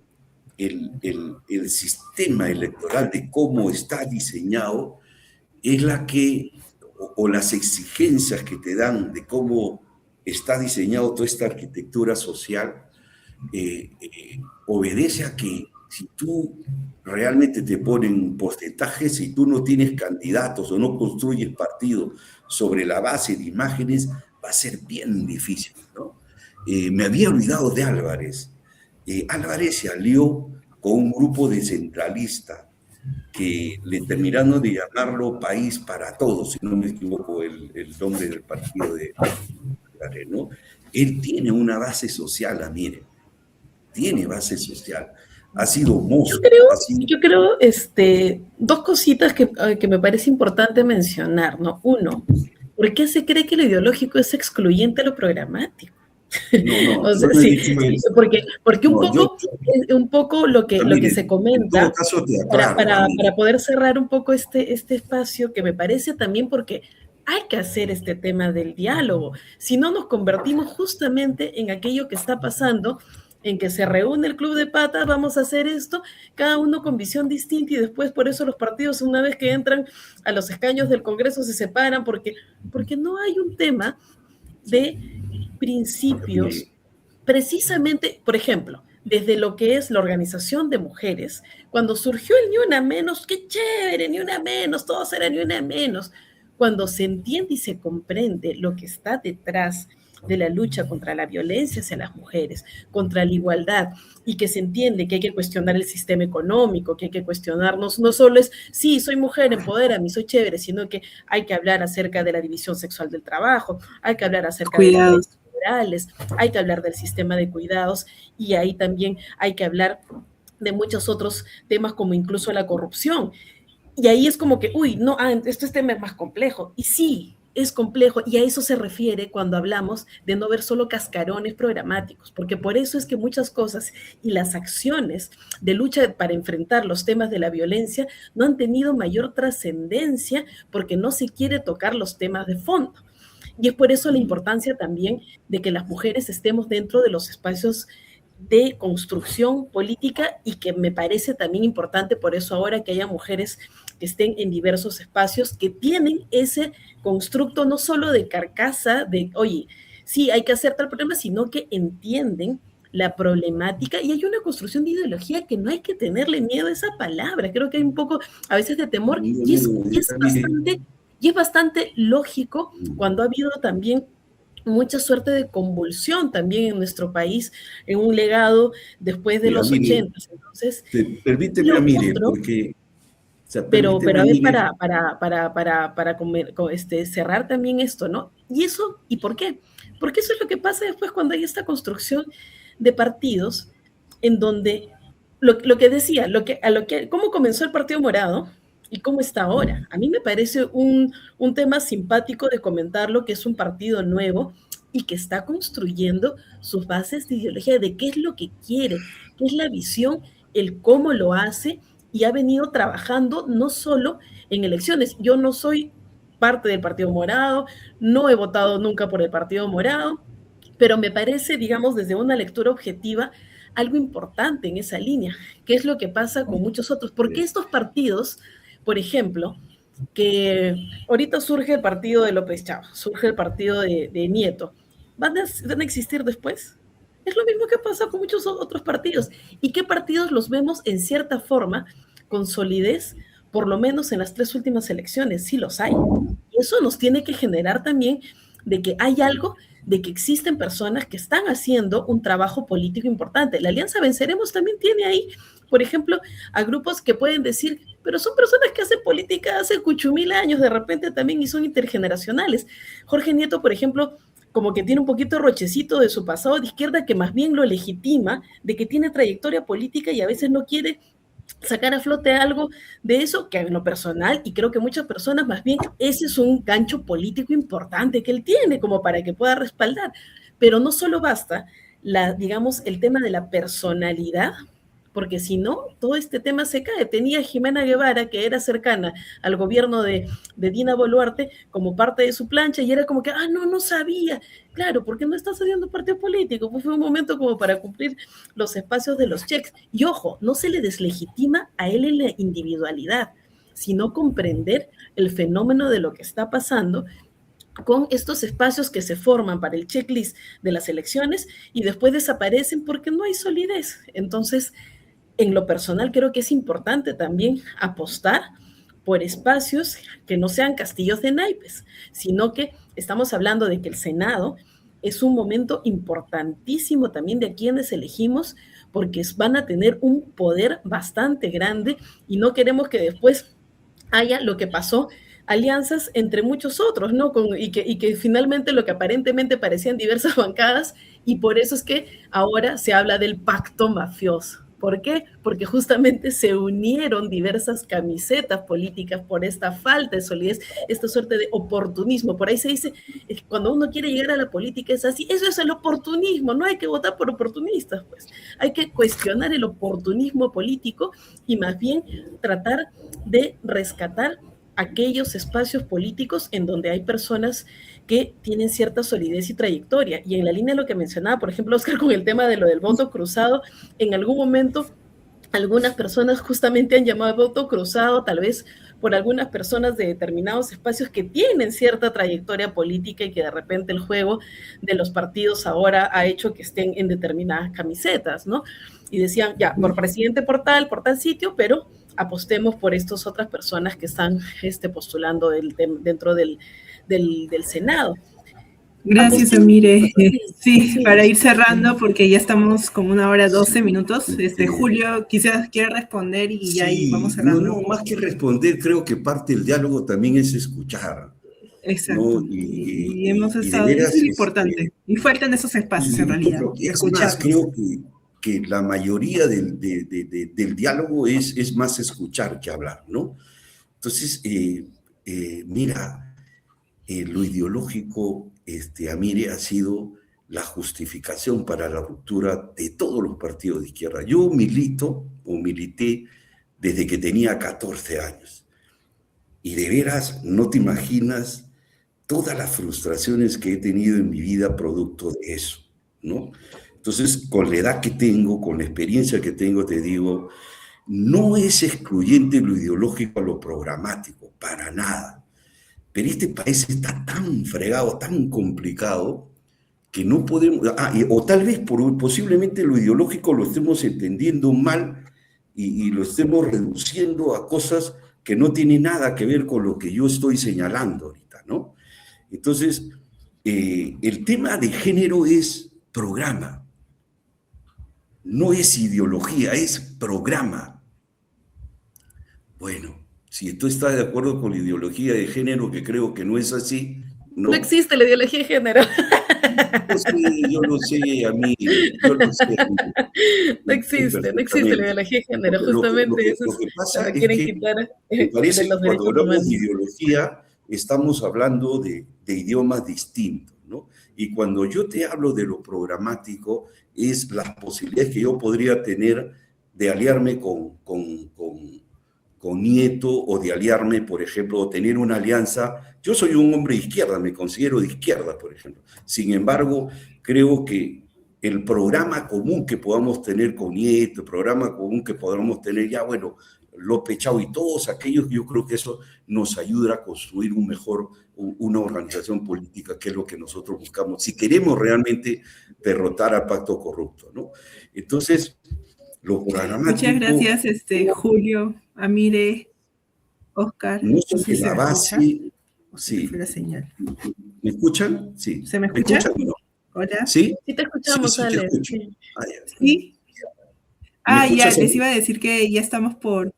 el sistema electoral de cómo está diseñado es la que, o las exigencias que te dan de cómo está diseñado toda esta arquitectura social, obedece a que si tú realmente te ponen porcentajes, si tú no tienes candidatos o no construyes partidos sobre la base de imágenes, va a ser bien difícil, ¿no? Me había olvidado de Álvarez. Álvarez se alió con un grupo de centralistas que le terminaron de llamarlo País para Todos, si no me equivoco, el nombre del partido de Álvarez, ¿no? Él tiene una base social, mire, tiene base social. Ha sido mozo. Yo creo, dos cositas que me parece importante mencionar, ¿no? Uno, ¿por qué se cree que lo ideológico es excluyente a lo programático? No, O sea, no sí, porque un poco lo que se comenta, en todo caso te aclaro, para poder cerrar un poco este espacio, que me parece también porque hay que hacer este tema del diálogo, si no nos convertimos justamente en aquello que está pasando, en que se reúne el club de patas, vamos a hacer esto, cada uno con visión distinta, y después por eso los partidos, una vez que entran a los escaños del Congreso, se separan, porque no hay un tema de principios, precisamente, por ejemplo, desde lo que es la organización de mujeres, cuando surgió el Ni Una Menos, qué chévere, Ni Una Menos, todos eran Ni Una Menos, cuando se entiende y se comprende lo que está detrás de la lucha contra la violencia hacia las mujeres, contra la igualdad, y que se entiende que hay que cuestionar el sistema económico, que hay que cuestionarnos, no solo es, sí, soy mujer, empodérame, soy chévere, sino que hay que hablar acerca de la división sexual del trabajo, hay que hablar acerca de los derechos laborales, hay que hablar del sistema de cuidados, y ahí también hay que hablar de muchos otros temas, como incluso la corrupción. Y ahí es como que, uy, no, este tema es más complejo. Y sí, es complejo, y a eso se refiere cuando hablamos de no ver solo cascarones programáticos, porque por eso es que muchas cosas y las acciones de lucha para enfrentar los temas de la violencia no han tenido mayor trascendencia, porque no se quiere tocar los temas de fondo. Y es por eso la importancia también de que las mujeres estemos dentro de los espacios de construcción política, y que me parece también importante por eso ahora que haya mujeres que estén en diversos espacios, que tienen ese constructo no solo de carcasa, de, oye, sí, hay que hacer tal problema, sino que entienden la problemática, y hay una construcción de ideología que no hay que tenerle miedo a esa palabra. Creo que hay un poco a veces de temor, y es bastante lógico cuando ha habido también mucha suerte de convulsión también en nuestro país, en un legado después de los 80. Entonces, permíteme, Amire, porque... O sea, pero a ver, para cerrar también esto, ¿no? Y eso, ¿y por qué? Porque eso es lo que pasa después cuando hay esta construcción de partidos, en donde lo que decía, cómo comenzó el Partido Morado y cómo está ahora. A mí me parece un tema simpático de comentarlo, que es un partido nuevo y que está construyendo sus bases de ideología, de qué es lo que quiere, qué es la visión, el cómo lo hace, y ha venido trabajando no solo en elecciones. Yo no soy parte del Partido Morado, no he votado nunca por el Partido Morado, pero me parece, digamos, desde una lectura objetiva, algo importante en esa línea. ¿Qué es lo que pasa con muchos otros? Porque estos partidos, por ejemplo, que ahorita surge el partido de López Chávez, surge el partido de Nieto, ¿van a existir después? Es lo mismo que pasa con muchos otros partidos. ¿Y qué partidos los vemos en cierta forma con solidez, por lo menos en las 3 últimas elecciones? Sí los hay. Y eso nos tiene que generar también de que hay algo, de que existen personas que están haciendo un trabajo político importante. La Alianza Venceremos también tiene ahí, por ejemplo, a grupos que pueden decir, pero son personas que hacen política hace 8.000 años de repente también y son intergeneracionales. Jorge Nieto, por ejemplo, como que tiene un poquito rochecito de su pasado de izquierda que más bien lo legitima, de que tiene trayectoria política y a veces no quiere sacar a flote algo de eso, que en lo personal, y creo que muchas personas más bien, ese es un gancho político importante que él tiene como para que pueda respaldar. Pero no solo basta, digamos, el tema de la personalidad, porque si no, todo este tema se cae. Tenía Jimena Guevara, que era cercana al gobierno de Dina Boluarte, como parte de su plancha, y era como que, no sabía. Claro, porque no estás haciendo partido político, pues fue un momento como para cumplir los espacios de los cheques. Y ojo, no se le deslegitima a él en la individualidad, sino comprender el fenómeno de lo que está pasando con estos espacios que se forman para el checklist de las elecciones y después desaparecen porque no hay solidez. Entonces, en lo personal creo que es importante también apostar por espacios que no sean castillos de naipes, sino que estamos hablando de que el Senado es un momento importantísimo también de a quienes elegimos, porque van a tener un poder bastante grande y no queremos que después haya lo que pasó, alianzas entre muchos otros, ¿no? Y que finalmente lo que aparentemente parecían diversas bancadas, y por eso es que ahora se habla del pacto mafioso. ¿Por qué? Porque justamente se unieron diversas camisetas políticas por esta falta de solidez, esta suerte de oportunismo. Por ahí se dice, cuando uno quiere llegar a la política es así, eso es el oportunismo, no hay que votar por oportunistas, pues. Hay que cuestionar el oportunismo político y más bien tratar de rescatar aquellos espacios políticos en donde hay personas que tienen cierta solidez y trayectoria. Y en la línea de lo que mencionaba, por ejemplo, Oscar, con el tema de lo del voto cruzado, en algún momento algunas personas justamente han llamado voto cruzado, tal vez por algunas personas de determinados espacios que tienen cierta trayectoria política y que de repente el juego de los partidos ahora ha hecho que estén en determinadas camisetas, ¿no? Y decían, ya, por presidente por tal sitio, pero apostemos por estas otras personas que están postulando dentro del Senado. Gracias, Amire. Sí, para ir cerrando, porque ya estamos como 1 hora 12 minutos. Julio, quizás quiere responder y ya ahí vamos cerrando. No, más que responder, creo que parte del diálogo también es escuchar. Exacto. ¿no? Y hemos estado, eso es importante. Y faltan esos espacios, en realidad. Escuchar. Creo que la mayoría del diálogo es más escuchar que hablar, ¿no? Entonces, mira, lo ideológico, Amire, ha sido la justificación para la ruptura de todos los partidos de izquierda. Yo milité desde que tenía 14 años. Y de veras, no te imaginas todas las frustraciones que he tenido en mi vida producto de eso, ¿no? Entonces, con la edad que tengo, con la experiencia que tengo, te digo, no es excluyente lo ideológico a lo programático, para nada. Pero este país está tan fregado, tan complicado, que no podemos... o tal vez posiblemente lo ideológico lo estemos entendiendo mal y lo estemos reduciendo a cosas que no tienen nada que ver con lo que yo estoy señalando ahorita, ¿no? Entonces, el tema de género es programa. No es ideología, es programa. Bueno, si tú estás de acuerdo con la ideología de género, que creo que no es así, ¿no? No existe la ideología de género. Yo lo sé, Amire, yo lo sé. No existe la ideología de género, justamente eso lo que pasa es quieren que quitar me parece de los que cuando derechos hablamos humanos. de ideología, estamos hablando de idiomas distintos, ¿no? Y cuando yo te hablo de lo programático, es las posibilidades que yo podría tener de aliarme con Nieto, o de aliarme, por ejemplo, o tener una alianza. Yo soy un hombre de izquierda, me considero de izquierda, por ejemplo. Sin embargo, creo que el programa común que podamos tener con Nieto, el programa común que podamos tener ya, bueno, López Chau y todos aquellos, yo creo que eso nos ayuda a construir una organización política, que es lo que nosotros buscamos, si queremos realmente derrotar al pacto corrupto, ¿no? Entonces, lo programático... Muchas gracias, Julio, Amire, Oscar. No sé si la base... Sí. Fue la señal. ¿Me escuchan? Sí. ¿Se me escucha? ¿Me escuchan? ¿No? Hola. ¿Sí? Sí te escuchamos, Ale. Sí. ¿Sí? Ya, les iba a decir que ya estamos por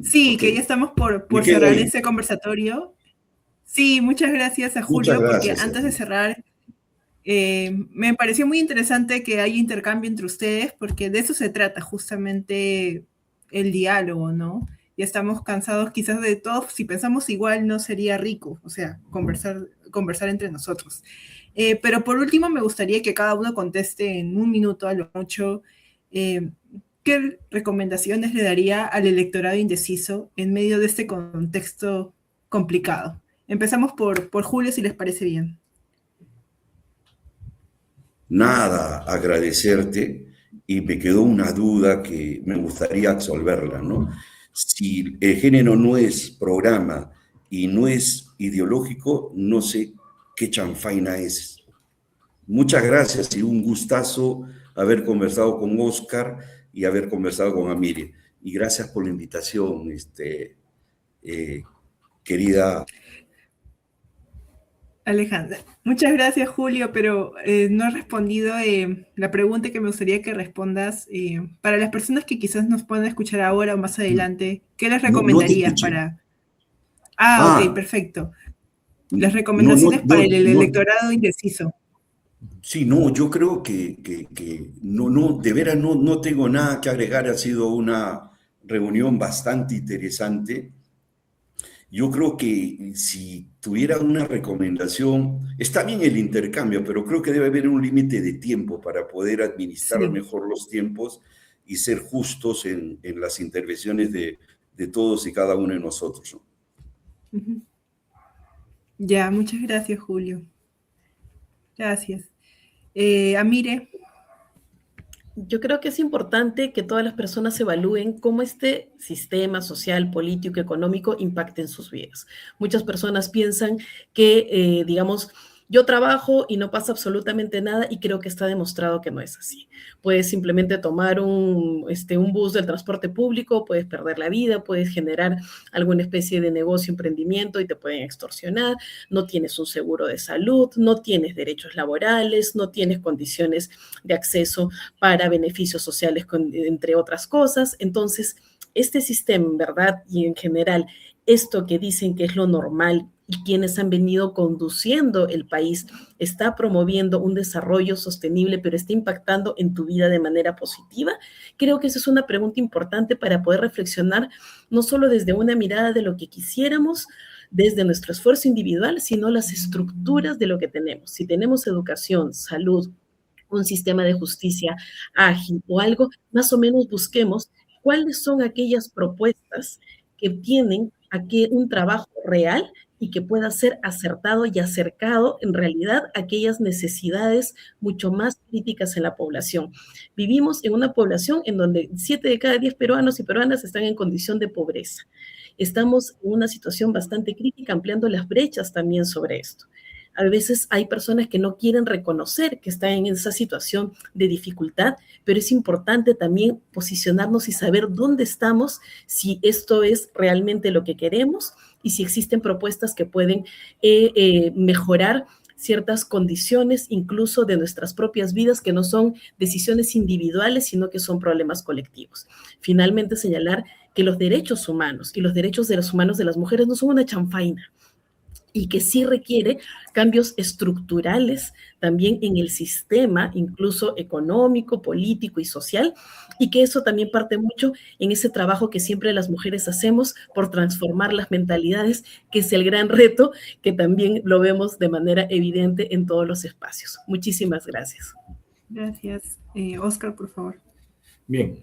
Sí, Ok, que ya estamos me por quedo cerrar ahí. ese conversatorio. Sí, muchas gracias a Muchas Julio, porque gracias, antes de Sergio. cerrar, me pareció muy interesante que haya intercambio entre ustedes, porque de eso se trata justamente el diálogo, ¿no? Ya estamos cansados quizás de todos, si pensamos igual no sería rico, o sea, conversar entre nosotros. Pero por último, me gustaría que cada uno conteste en un minuto a lo mucho, eh, ¿qué recomendaciones le daría al electorado indeciso en medio de este contexto complicado? Empezamos por Julio, si les parece bien. Nada, agradecerte y me quedó una duda que me gustaría absolverla, ¿no? Si el género no es programa y no es ideológico, no sé qué chanfaina es. Muchas gracias y un gustazo haber conversado con Oscar y haber conversado con Amiri. Y gracias por la invitación, eh, querida. Alejandra, muchas gracias Julio, pero no has respondido la pregunta que me gustaría que respondas para las personas que quizás nos puedan escuchar ahora o más adelante, ¿qué les No, no te recomendarías escuché. para... Ah, ok, Ah, perfecto. Las no, no, recomendaciones para no, el no. electorado indeciso. Sí, no, yo creo que no, no, de veras no tengo nada que agregar. Ha sido una reunión bastante interesante. Yo creo que si tuviera una recomendación, está bien el intercambio, pero creo que debe haber un límite de tiempo para poder administrar Sí. mejor los tiempos y ser justos en las intervenciones de todos y cada uno de nosotros, ¿no? Ujú. Ya, muchas gracias Julio. Gracias. Amire, Yo creo que es importante que todas las personas evalúen cómo este sistema social, político, económico impacta en sus vidas. Muchas personas piensan que, digamos, yo trabajo y no pasa absolutamente nada y creo que está demostrado que no es así. Puedes simplemente tomar un bus del transporte público, puedes perder la vida, puedes generar alguna especie de negocio, emprendimiento y te pueden extorsionar, no tienes un seguro de salud, no tienes derechos laborales, no tienes condiciones de acceso para beneficios sociales, entre otras cosas. Entonces, este sistema, en verdad, y en general, esto que dicen que es lo normal y quienes han venido conduciendo el país, está promoviendo un desarrollo sostenible, pero está impactando en tu vida de manera positiva. Creo que esa es una pregunta importante para poder reflexionar, no solo desde una mirada de lo que quisiéramos, desde nuestro esfuerzo individual, sino las estructuras de lo que tenemos. Si tenemos educación, salud, un sistema de justicia ágil o algo, más o menos busquemos cuáles son aquellas propuestas que tienen aquí un trabajo real y que pueda ser acertado y acercado en realidad a aquellas necesidades mucho más críticas en la población. Vivimos en una población en donde 7 de cada 10 peruanos y peruanas están en condición de pobreza. Estamos en una situación bastante crítica, ampliando las brechas también sobre esto. A veces hay personas que no quieren reconocer que están en esa situación de dificultad, pero es importante también posicionarnos y saber dónde estamos, si esto es realmente lo que queremos y si existen propuestas que pueden mejorar ciertas condiciones, incluso de nuestras propias vidas, que no son decisiones individuales, sino que son problemas colectivos. Finalmente, señalar que los derechos humanos y los derechos de los humanos de las mujeres no son una chanfaina, y que sí requiere cambios estructurales también en el sistema, incluso económico, político y social, y que eso también parte mucho en ese trabajo que siempre las mujeres hacemos por transformar las mentalidades, que es el gran reto que también lo vemos de manera evidente en todos los espacios. Muchísimas gracias. gracias. Oscar, por favor. Bien,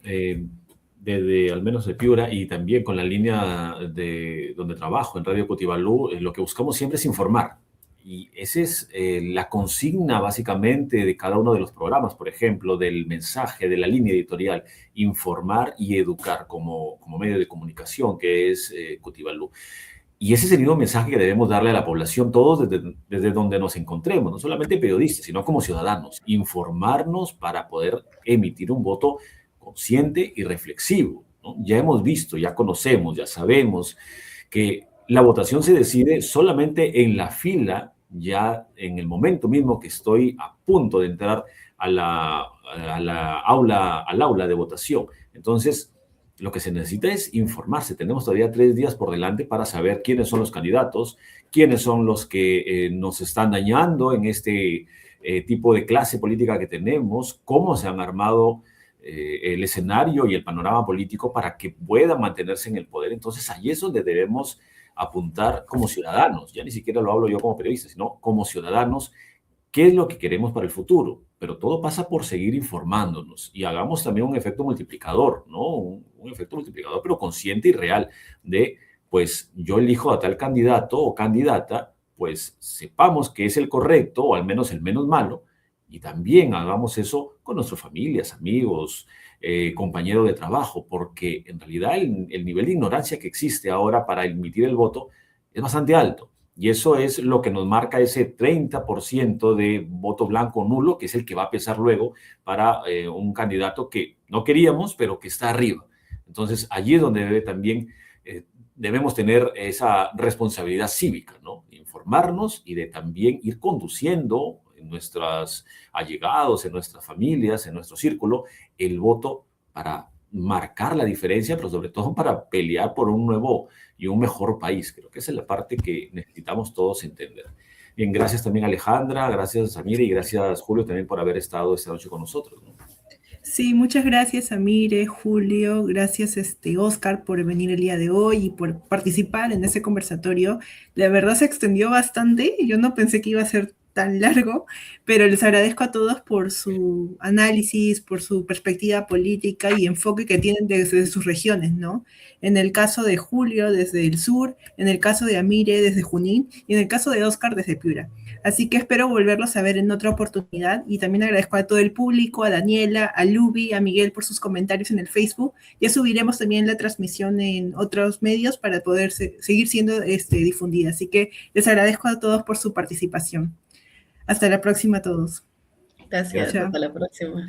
desde al menos de Piura y también con la línea de donde trabajo en Radio Cotibalú, lo que buscamos siempre es informar. Y esa es la consigna básicamente de cada uno de los programas, por ejemplo, del mensaje, de la línea editorial, informar y educar como medio de comunicación que es Cotibalú. Y ese es el mismo mensaje que debemos darle a la población todos desde donde nos encontremos, no solamente periodistas, sino como ciudadanos, informarnos para poder emitir un voto consciente y reflexivo, ¿no? Ya hemos visto, ya conocemos, ya sabemos que la votación se decide solamente en la fila, ya en el momento mismo que estoy a punto de entrar al aula de votación. Entonces, lo que se necesita es informarse. Tenemos todavía 3 días por delante para saber quiénes son los candidatos, quiénes son los que nos están dañando en este tipo de clase política que tenemos, cómo se han armado el escenario y el panorama político para que puedan mantenerse en el poder. Entonces, ahí es donde debemos apuntar como ciudadanos. Ya ni siquiera lo hablo yo como periodista, sino como ciudadanos. ¿Qué es lo que queremos para el futuro? Pero todo pasa por seguir informándonos y hagamos también un efecto multiplicador, ¿no? Un efecto multiplicador, pero consciente y real de, pues, yo elijo a tal candidato o candidata, pues sepamos que es el correcto o al menos el menos malo, y también hagamos eso con nuestras familias, amigos, compañeros de trabajo, porque en realidad el nivel de ignorancia que existe ahora para emitir el voto es bastante alto. Y eso es lo que nos marca ese 30% de voto blanco nulo, que es el que va a pesar luego para un candidato que no queríamos, pero que está arriba. Entonces, allí es donde debemos tener esa responsabilidad cívica, ¿no? Informarnos y de también ir conduciendo en nuestros allegados, en nuestras familias, en nuestro círculo, el voto para marcar la diferencia, pero sobre todo para pelear por un nuevo y un mejor país. Creo que esa es la parte que necesitamos todos entender. Bien, gracias también Alejandra, gracias Samira y gracias Julio también por haber estado esta noche con nosotros, ¿no? Sí, muchas gracias, Amire, Julio, gracias, Oscar, por venir el día de hoy y por participar en ese conversatorio. La verdad se extendió bastante, yo no pensé que iba a ser tan largo, pero les agradezco a todos por su análisis, por su perspectiva política y enfoque que tienen desde sus regiones, ¿no? En el caso de Julio, desde el sur, en el caso de Amire, desde Junín, y en el caso de Oscar, desde Piura. Así que espero volverlos a ver en otra oportunidad y también agradezco a todo el público, a Daniela, a Luby, a Miguel por sus comentarios en el Facebook. Ya subiremos también la transmisión en otros medios para poder seguir siendo difundida. Así que les agradezco a todos por su participación. Hasta la próxima a todos. Gracias, Chao. hasta la próxima.